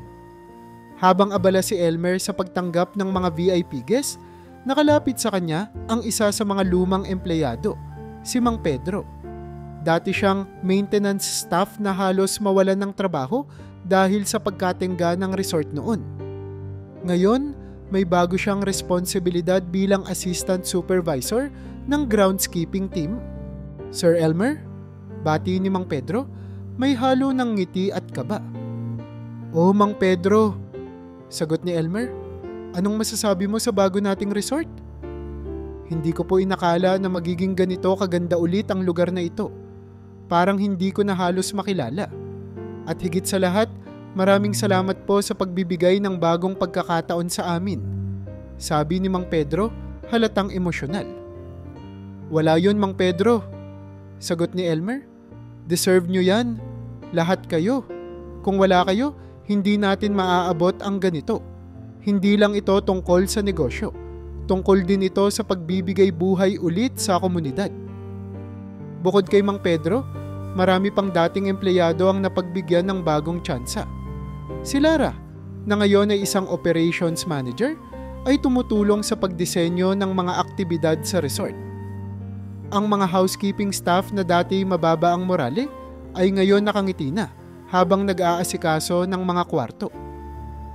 Habang abala si Elmer sa pagtanggap ng mga VIP guests, nakalapit sa kanya ang isa sa mga lumang empleyado, si Mang Pedro. Dati siyang maintenance staff na halos mawalan ng trabaho dahil sa pagkatingga ng resort noon. Ngayon, may bago siyang responsibilidad bilang assistant supervisor ng groundskeeping team. Sir Elmer, bati ni Mang Pedro, may halo ng ngiti at kaba. "Oh, Mang Pedro," sagot ni Elmer, "anong masasabi mo sa bago nating resort?" "Hindi ko po inakala na magiging ganito kaganda ulit ang lugar na ito. Parang hindi ko na halos makilala. At higit sa lahat, maraming salamat po sa pagbibigay ng bagong pagkakataon sa amin," sabi ni Mang Pedro, halatang emosyonal. "Wala yun, Mang Pedro," sagot ni Elmer. "Deserve nyo yan. Lahat kayo. Kung wala kayo, hindi natin maaabot ang ganito. Hindi lang ito tungkol sa negosyo. Tungkol din ito sa pagbibigay buhay ulit sa komunidad." Bukod kay Mang Pedro, marami pang dating empleyado ang napagbigyan ng bagong tsansa. Si Lara, na ngayon ay isang operations manager, ay tumutulong sa pagdisenyo ng mga aktibidad sa resort. Ang mga housekeeping staff na dati mababa ang morale ay ngayon nakangiti na habang nag-aasikaso ng mga kwarto.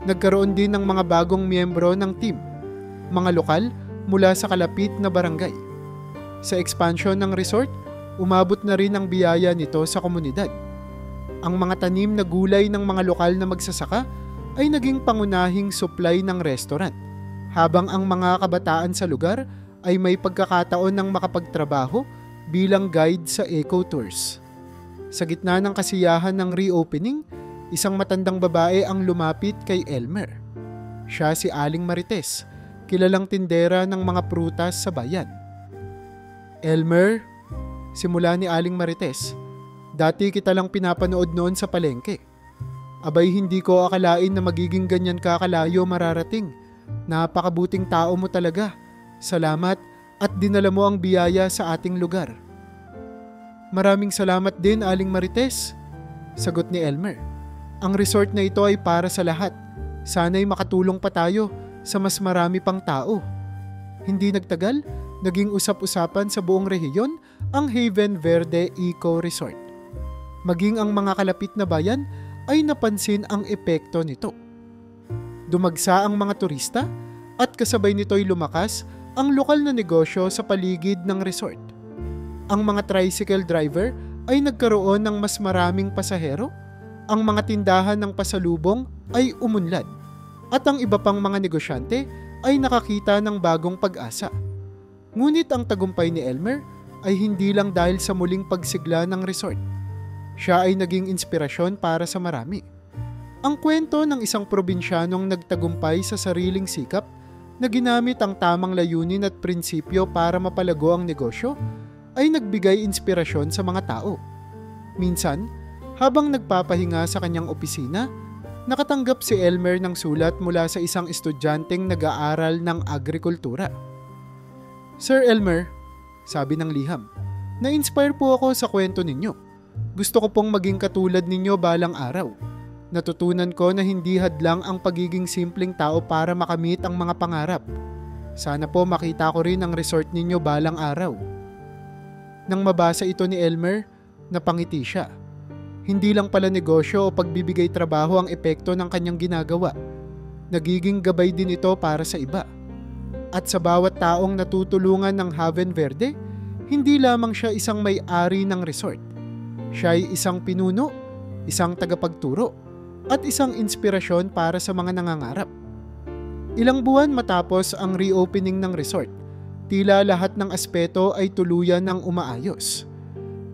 Nagkaroon din ng mga bagong miyembro ng team, mga lokal mula sa kalapit na barangay. Sa expansion ng resort, umabot na rin ang biyaya nito sa komunidad. Ang mga tanim na gulay ng mga lokal na magsasaka ay naging pangunahing supply ng restaurant, habang ang mga kabataan sa lugar ay may pagkakataon ng makapagtrabaho bilang guide sa eco-tours. Sa gitna ng kasiyahan ng reopening, isang matandang babae ang lumapit kay Elmer. Siya si Aling Marites, kilalang tindera ng mga prutas sa bayan. "Elmer," simula ni Aling Marites, "dati kita lang pinapanood noon sa palengke. Abay, hindi ko akalain na magiging ganyan kakalayo mararating. Napakabuting tao mo talaga. Salamat at dinala mo ang biyaya sa ating lugar." "Maraming salamat din, Aling Marites," sagot ni Elmer. "Ang resort na ito ay para sa lahat. Sana'y makatulong pa tayo sa mas marami pang tao." Hindi nagtagal, naging usap-usapan sa buong rehiyon ang Haven Verde Eco Resort. Maging ang mga kalapit na bayan ay napansin ang epekto nito. Dumagsa ang mga turista at kasabay nito'y lumakas ang lokal na negosyo sa paligid ng resort. Ang mga tricycle driver ay nagkaroon ng mas maraming pasahero, ang mga tindahan ng pasalubong ay umunlad, at ang iba pang mga negosyante ay nakakita ng bagong pag-asa. Ngunit ang tagumpay ni Elmer ay hindi lang dahil sa muling pagsigla ng resort. Siya ay naging inspirasyon para sa marami. Ang kwento ng isang probinsyanong nagtagumpay sa sariling sikap na ginamit ang tamang layunin at prinsipyo para mapalago ang negosyo ay nagbigay inspirasyon sa mga tao. Minsan, habang nagpapahinga sa kanyang opisina, nakatanggap si Elmer ng sulat mula sa isang estudyanteng nag-aaral ng agrikultura. "Sir Elmer," sabi ng liham, "na-inspire po ako sa kwento ninyo. Gusto ko pong maging katulad ninyo balang araw. Natutunan ko na hindi hadlang ang pagiging simpleng tao para makamit ang mga pangarap. Sana po makita ko rin ang resort ninyo balang araw." Nang mabasa ito ni Elmer, napangiti siya. Hindi lang pala negosyo o pagbibigay trabaho ang epekto ng kanyang ginagawa. Nagiging gabay din ito para sa iba. At sa bawat taong natutulungan ng Haven Verde, hindi lamang siya isang may-ari ng resort. Siya ay isang pinuno, isang tagapagturo, at isang inspirasyon para sa mga nangangarap. Ilang buwan matapos ang reopening ng resort, tila lahat ng aspeto ay tuluyan ng umaayos.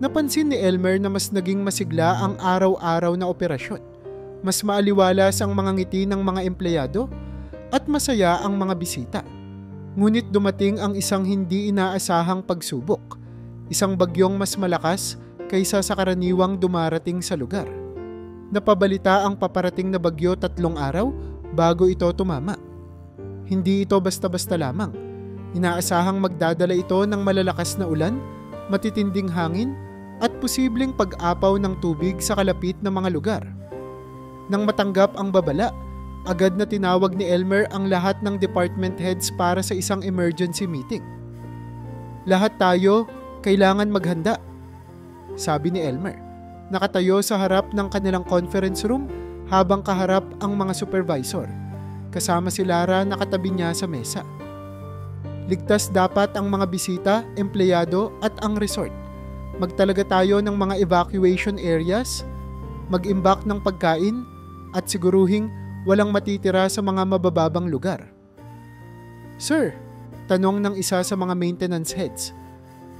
Napansin ni Elmer na mas naging masigla ang araw-araw na operasyon. Mas maaliwalas ang mga ngiti ng mga empleyado at masaya ang mga bisita. Ngunit dumating ang isang hindi inaasahang pagsubok, isang bagyong mas malakas kaysa sa karaniwang dumarating sa lugar. Napabalita ang paparating na bagyo 3 araw bago ito tumama. Hindi ito basta-basta lamang. Inaasahang magdadala ito ng malalakas na ulan, matitinding hangin, at posibleng pag-apaw ng tubig sa kalapit na mga lugar. Nang matanggap ang babala, agad na tinawag ni Elmer ang lahat ng department heads para sa isang emergency meeting. Lahat tayo kailangan maghanda, sabi ni Elmer. Nakatayo sa harap ng kanilang conference room habang kaharap ang mga supervisor. Kasama si Lara nakatabi niya sa mesa. Ligtas dapat ang mga bisita, empleyado at ang resort. Magtalaga tayo ng mga evacuation areas, mag-imbak ng pagkain at siguruhing walang matitira sa mga mabababang lugar. Sir, tanong ng isa sa mga maintenance heads,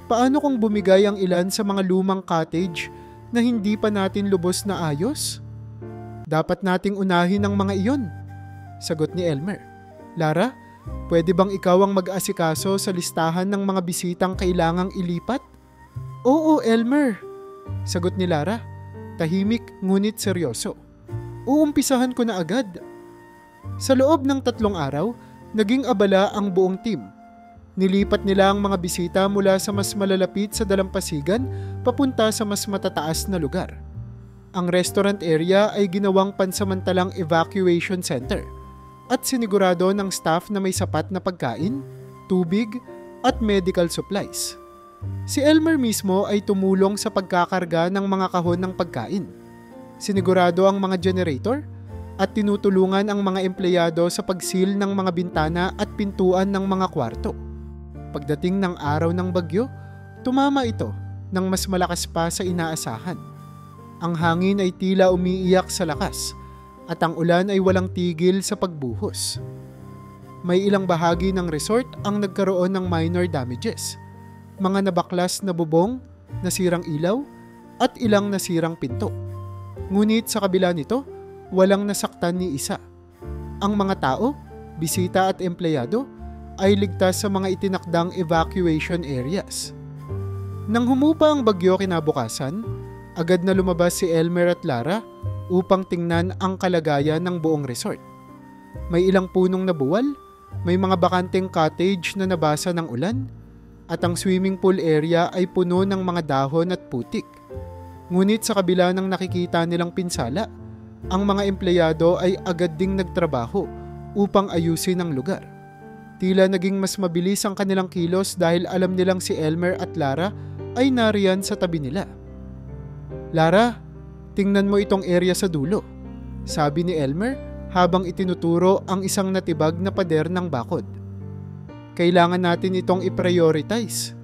paano kung bumigay ang ilan sa mga lumang cottage na hindi pa natin lubos na ayos? Dapat nating unahin ang mga iyon, sagot ni Elmer. Lara, pwede bang ikaw ang mag-asikaso sa listahan ng mga bisitang kailangang ilipat? Oo, Elmer, sagot ni Lara, tahimik ngunit seryoso. Uumpisahan ko na agad. Sa loob ng 3 araw, naging abala ang buong team. Nilipat nila ang mga bisita mula sa mas malalapit sa dalampasigan papunta sa mas matataas na lugar. Ang restaurant area ay ginawang pansamantalang evacuation center at sinigurado ng staff na may sapat na pagkain, tubig at medical supplies. Si Elmer mismo ay tumulong sa pagkakarga ng mga kahon ng pagkain. Sinigurado ang mga generator at tinutulungan ang mga empleyado sa pagsil ng mga bintana at pintuan ng mga kwarto. Pagdating ng araw ng bagyo, tumama ito ng mas malakas pa sa inaasahan. Ang hangin ay tila umiiyak sa lakas at ang ulan ay walang tigil sa pagbuhos. May ilang bahagi ng resort ang nagkaroon ng minor damages. Mga nabaklas na bubong, nasirang ilaw at ilang nasirang pinto. Ngunit sa kabila nito, walang nasaktan ni isa. Ang mga tao, bisita at empleyado ay ligtas sa mga itinakdang evacuation areas. Nang humupa ang bagyo kinabukasan, agad na lumabas si Elmer at Lara upang tingnan ang kalagayan ng buong resort. May ilang punong nabuwal, may mga bakanteng cottage na nabasa ng ulan, at ang swimming pool area ay puno ng mga dahon at putik. Ngunit sa kabila ng nakikita nilang pinsala, ang mga empleyado ay agad ding nagtrabaho upang ayusin ang lugar. Tila naging mas mabilis ang kanilang kilos dahil alam nilang si Elmer at Lara ay nariyan sa tabi nila. Lara, tingnan mo itong area sa dulo, sabi ni Elmer habang itinuturo ang isang natibag na pader ng bakod. Kailangan natin itong i-prioritize.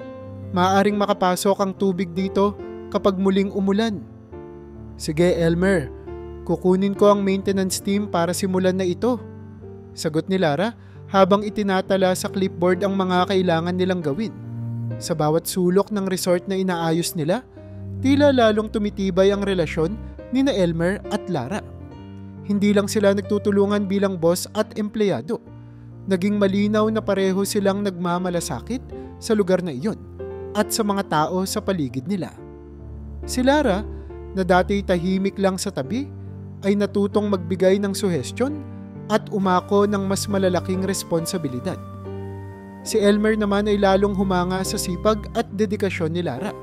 Maaaring makapasok ang tubig dito kapag muling umulan. Sige, Elmer, kukunin ko ang maintenance team para simulan na ito, sagot ni Lara habang itinatala sa clipboard ang mga kailangan nilang gawin. Sa bawat sulok ng resort na inaayos nila, tila lalong tumitibay ang relasyon ni na Elmer at Lara. Hindi lang sila nagtutulungan bilang boss at empleyado. Naging malinaw na pareho silang nagmamalasakit sa lugar na iyon at sa mga tao sa paligid nila. Si Lara, na dati tahimik lang sa tabi, ay natutong magbigay ng suhestyon at umako ng mas malalaking responsibilidad. Si Elmer naman ay lalong humanga sa sipag at dedikasyon ni Lara,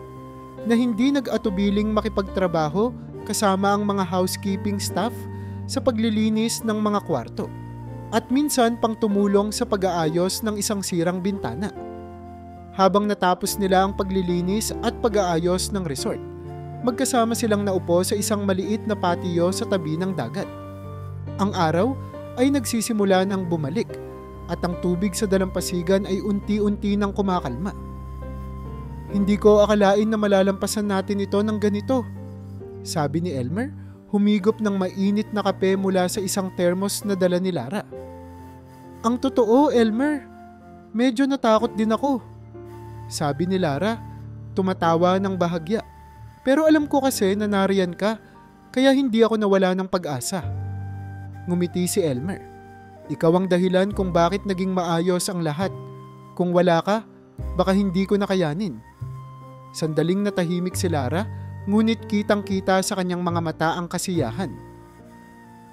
na hindi nag-atubiling makipagtrabaho kasama ang mga housekeeping staff sa paglilinis ng mga kwarto at minsan pang tumulong sa pag-aayos ng isang sirang bintana. Habang natapos nila ang paglilinis at pag-aayos ng resort, magkasama silang naupo sa isang maliit na patio sa tabi ng dagat. Ang araw ay nagsisimula ng bumalik at ang tubig sa dalampasigan ay unti-unti nang kumakalma. Hindi ko akalain na malalampasan natin ito ng ganito, sabi ni Elmer, humigop ng mainit na kape mula sa isang thermos na dala ni Lara. Ang totoo, Elmer, medyo natakot din ako, sabi ni Lara, tumatawa ng bahagya. Pero alam ko kasi na nariyan ka, kaya hindi ako nawala ng pag-asa. Ngumiti si Elmer. Ikaw ang dahilan kung bakit naging maayos ang lahat. Kung wala ka, baka hindi ko nakayanin. Sandaling natahimik si Lara, ngunit kitang-kita sa kanyang mga mata ang kasiyahan.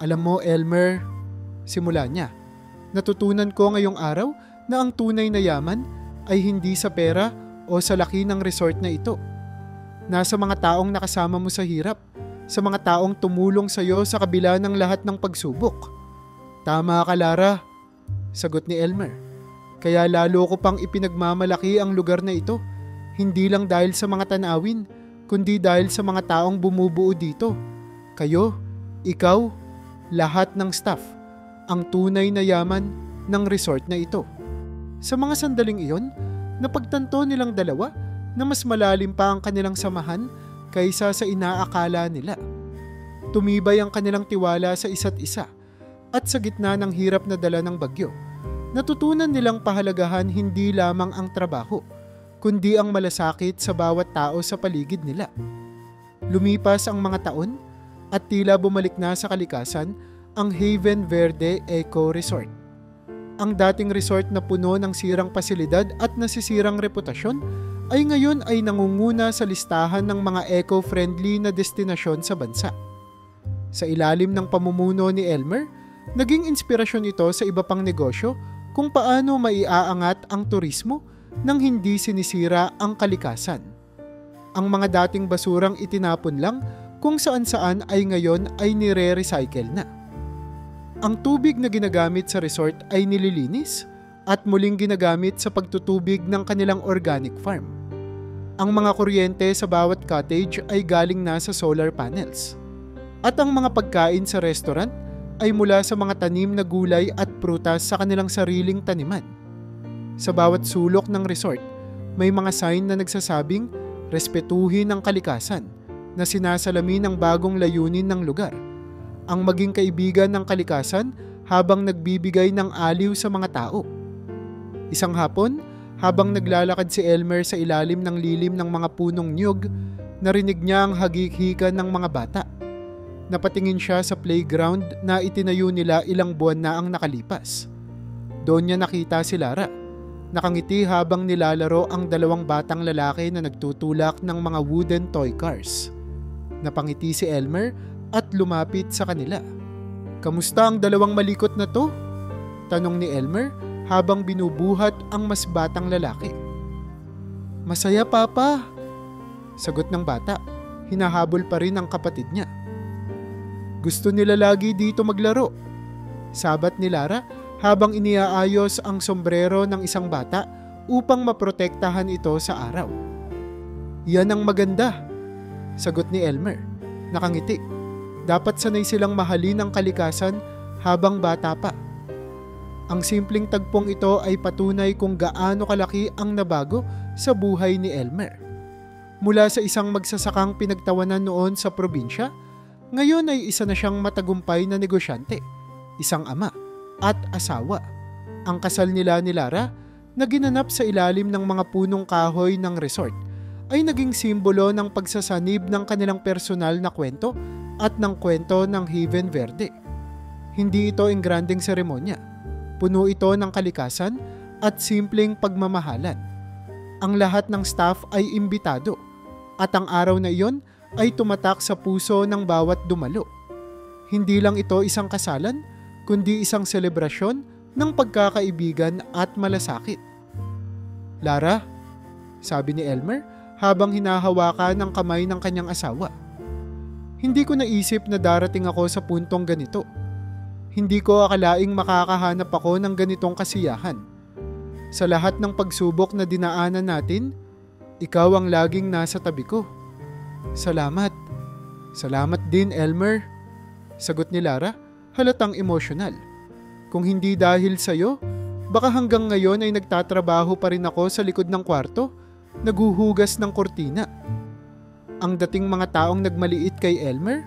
Alam mo, Elmer, simula niya, natutunan ko ngayong araw na ang tunay na yaman ay hindi sa pera o sa laki ng resort na ito. Nasa mga taong nakasama mo sa hirap, sa mga taong tumulong sa iyo sa kabila ng lahat ng pagsubok. Tama ka, Lara, sagot ni Elmer. Kaya lalo ko pang ipinagmamalaki ang lugar na ito, hindi lang dahil sa mga tanawin, kundi dahil sa mga taong bumubuo dito. Kayo, ikaw, lahat ng staff, ang tunay na yaman ng resort na ito. Sa mga sandaling iyon, napagtanto nilang dalawa na mas malalim pa ang kanilang samahan kaysa sa inaakala nila. Tumibay ang kanilang tiwala sa isa't isa at sa gitna ng hirap na dala ng bagyo, natutunan nilang pahalagahan hindi lamang ang trabaho, kundi ang malasakit sa bawat tao sa paligid nila. Lumipas ang mga taon at tila bumalik na sa kalikasan ang Haven Verde Eco Resort. Ang dating resort na puno ng sirang pasilidad at nasisirang reputasyon ay ngayon ay nangunguna sa listahan ng mga eco-friendly na destinasyon sa bansa. Sa ilalim ng pamumuno ni Elmer, naging inspirasyon ito sa iba pang negosyo kung paano maiaangat ang turismo nang hindi sinisira ang kalikasan. Ang mga dating basurang itinapon lang kung saan-saan ay ngayon ay nire-recycle na. Ang tubig na ginagamit sa resort ay nililinis at muling ginagamit sa pagtutubig ng kanilang organic farm. Ang mga kuryente sa bawat cottage ay galing na sa solar panels. At ang mga pagkain sa restaurant ay mula sa mga tanim na gulay at prutas sa kanilang sariling taniman. Sa bawat sulok ng resort, may mga sign na nagsasabing respetuhin ang kalikasan na sinasalamin ng bagong layunin ng lugar. Ang maging kaibigan ng kalikasan habang nagbibigay ng aliw sa mga tao. Isang hapon, habang naglalakad si Elmer sa ilalim ng lilim ng mga punong niyog, narinig niya ang hagik-hikan ng mga bata. Napatingin siya sa playground na itinayo nila ilang buwan na ang nakalipas. Doon niya nakita si Lara. Nakangiti habang nilalaro ang dalawang batang lalaki na nagtutulak ng mga wooden toy cars. Napangiti si Elmer at lumapit sa kanila. "Kamusta ang dalawang malikot na to?" tanong ni Elmer habang binubuhat ang mas batang lalaki. "Masaya, Papa," sagot ng bata. Hinahabol pa rin ang kapatid niya. "Gusto nila lagi dito maglaro," sabat ni Lara habang iniaayos ang sombrero ng isang bata upang maprotektahan ito sa araw. "Yan ang maganda," sagot ni Elmer. Nakangiti. Dapat sanay silang mahalin ang kalikasan habang bata pa. Ang simpleng tagpong ito ay patunay kung gaano kalaki ang nabago sa buhay ni Elmer. Mula sa isang magsasakang pinagtawanan noon sa probinsya, ngayon ay isa na siyang matagumpay na negosyante, isang ama at asawa. Ang kasal nila ni Lara na ginanap sa ilalim ng mga punong kahoy ng resort ay naging simbolo ng pagsasanib ng kanilang personal na kwento at ng kwento ng Haven Verde. Hindi ito engrandeng seremonya. Puno ito ng kalikasan at simpleng pagmamahalan. Ang lahat ng staff ay imbitado at ang araw na iyon ay tumatak sa puso ng bawat dumalo. Hindi lang ito isang kasalan, kundi isang selebrasyon ng pagkakaibigan at malasakit. "Lara," sabi ni Elmer habang hinahawakan ng kamay ng kanyang asawa. "Hindi ko naisip na darating ako sa puntong ganito. Hindi ko akalaing makakahanap ako ng ganitong kasiyahan. Sa lahat ng pagsubok na dinaanan natin, ikaw ang laging nasa tabi ko. Salamat." "Salamat din, Elmer," sagot ni Lara, halatang emosyonal. "Kung hindi dahil sa'yo, baka hanggang ngayon ay nagtatrabaho pa rin ako sa likod ng kwarto, naghuhugas ng kortina." Ang dating mga taong nagmaliit kay Elmer,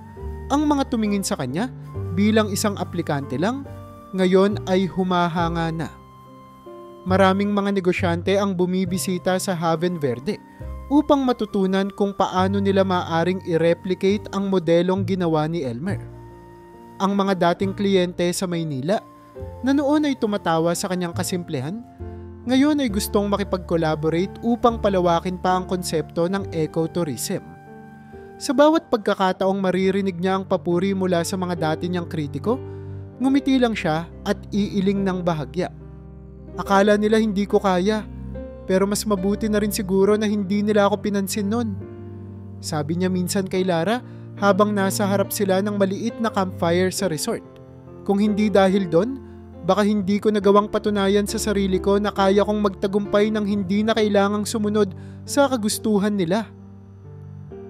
ang mga tumingin sa kanya bilang isang aplikante lang, ngayon ay humahanga na. Maraming mga negosyante ang bumibisita sa Haven Verde upang matutunan kung paano nila maaring i-replicate ang modelong ginawa ni Elmer. Ang mga dating kliyente sa Maynila na noon ay tumatawa sa kanyang kasimplehan, ngayon ay gustong makipag-collaborate upang palawakin pa ang konsepto ng ecotourism. Sa bawat pagkakataong maririnig niya ang papuri mula sa mga dati niyang kritiko, ngumiti lang siya at iiling ng bahagya. "Akala nila hindi ko kaya, pero mas mabuti na rin siguro na hindi nila ako pinansin nun. Sabi niya minsan kay Lara habang nasa harap sila ng maliit na campfire sa resort. Kung hindi dahil doon, baka hindi ko nagawang patunayan sa sarili ko na kaya kong magtagumpay ng hindi na kailangang sumunod sa kagustuhan nila.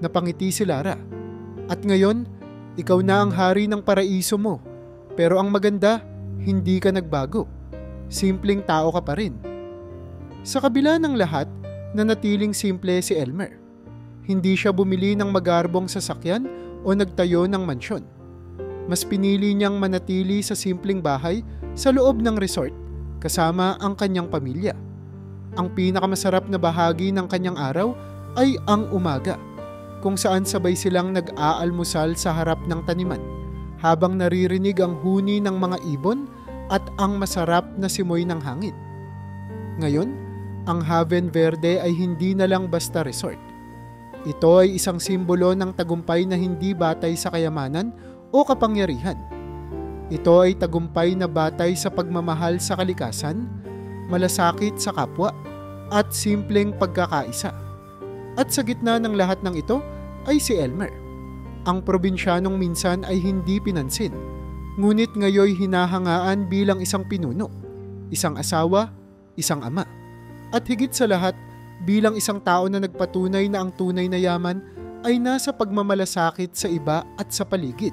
Napangiti si Lara. At ngayon, ikaw na ang hari ng paraiso mo. Pero ang maganda, hindi ka nagbago. Simpleng tao ka pa rin. Sa kabila ng lahat, nanatiling simple si Elmer. Hindi siya bumili ng magarbong sasakyan o nagtayo ng mansyon. Mas pinili niyang manatili sa simpleng bahay sa loob ng resort kasama ang kanyang pamilya. Ang pinakamasarap na bahagi ng kanyang araw ay ang umaga, kung saan sabay silang nag-aalmusal sa harap ng taniman habang naririnig ang huni ng mga ibon at ang masarap na simoy ng hangin. Ngayon, ang Haven Verde ay hindi na lang basta resort. Ito ay isang simbolo ng tagumpay na hindi batay sa kayamanan o kapangyarihan. Ito ay tagumpay na batay sa pagmamahal sa kalikasan, malasakit sa kapwa, at simpleng pagkakaisa. At sa gitna ng lahat ng ito ay si Elmer. Ang probinsyanong minsan ay hindi pinansin, ngunit ngayoy hinahangaan bilang isang pinuno, isang asawa, isang ama, at higit sa lahat bilang isang tao na nagpatunay na ang tunay na yaman ay nasa pagmamalasakit sa iba at sa paligid.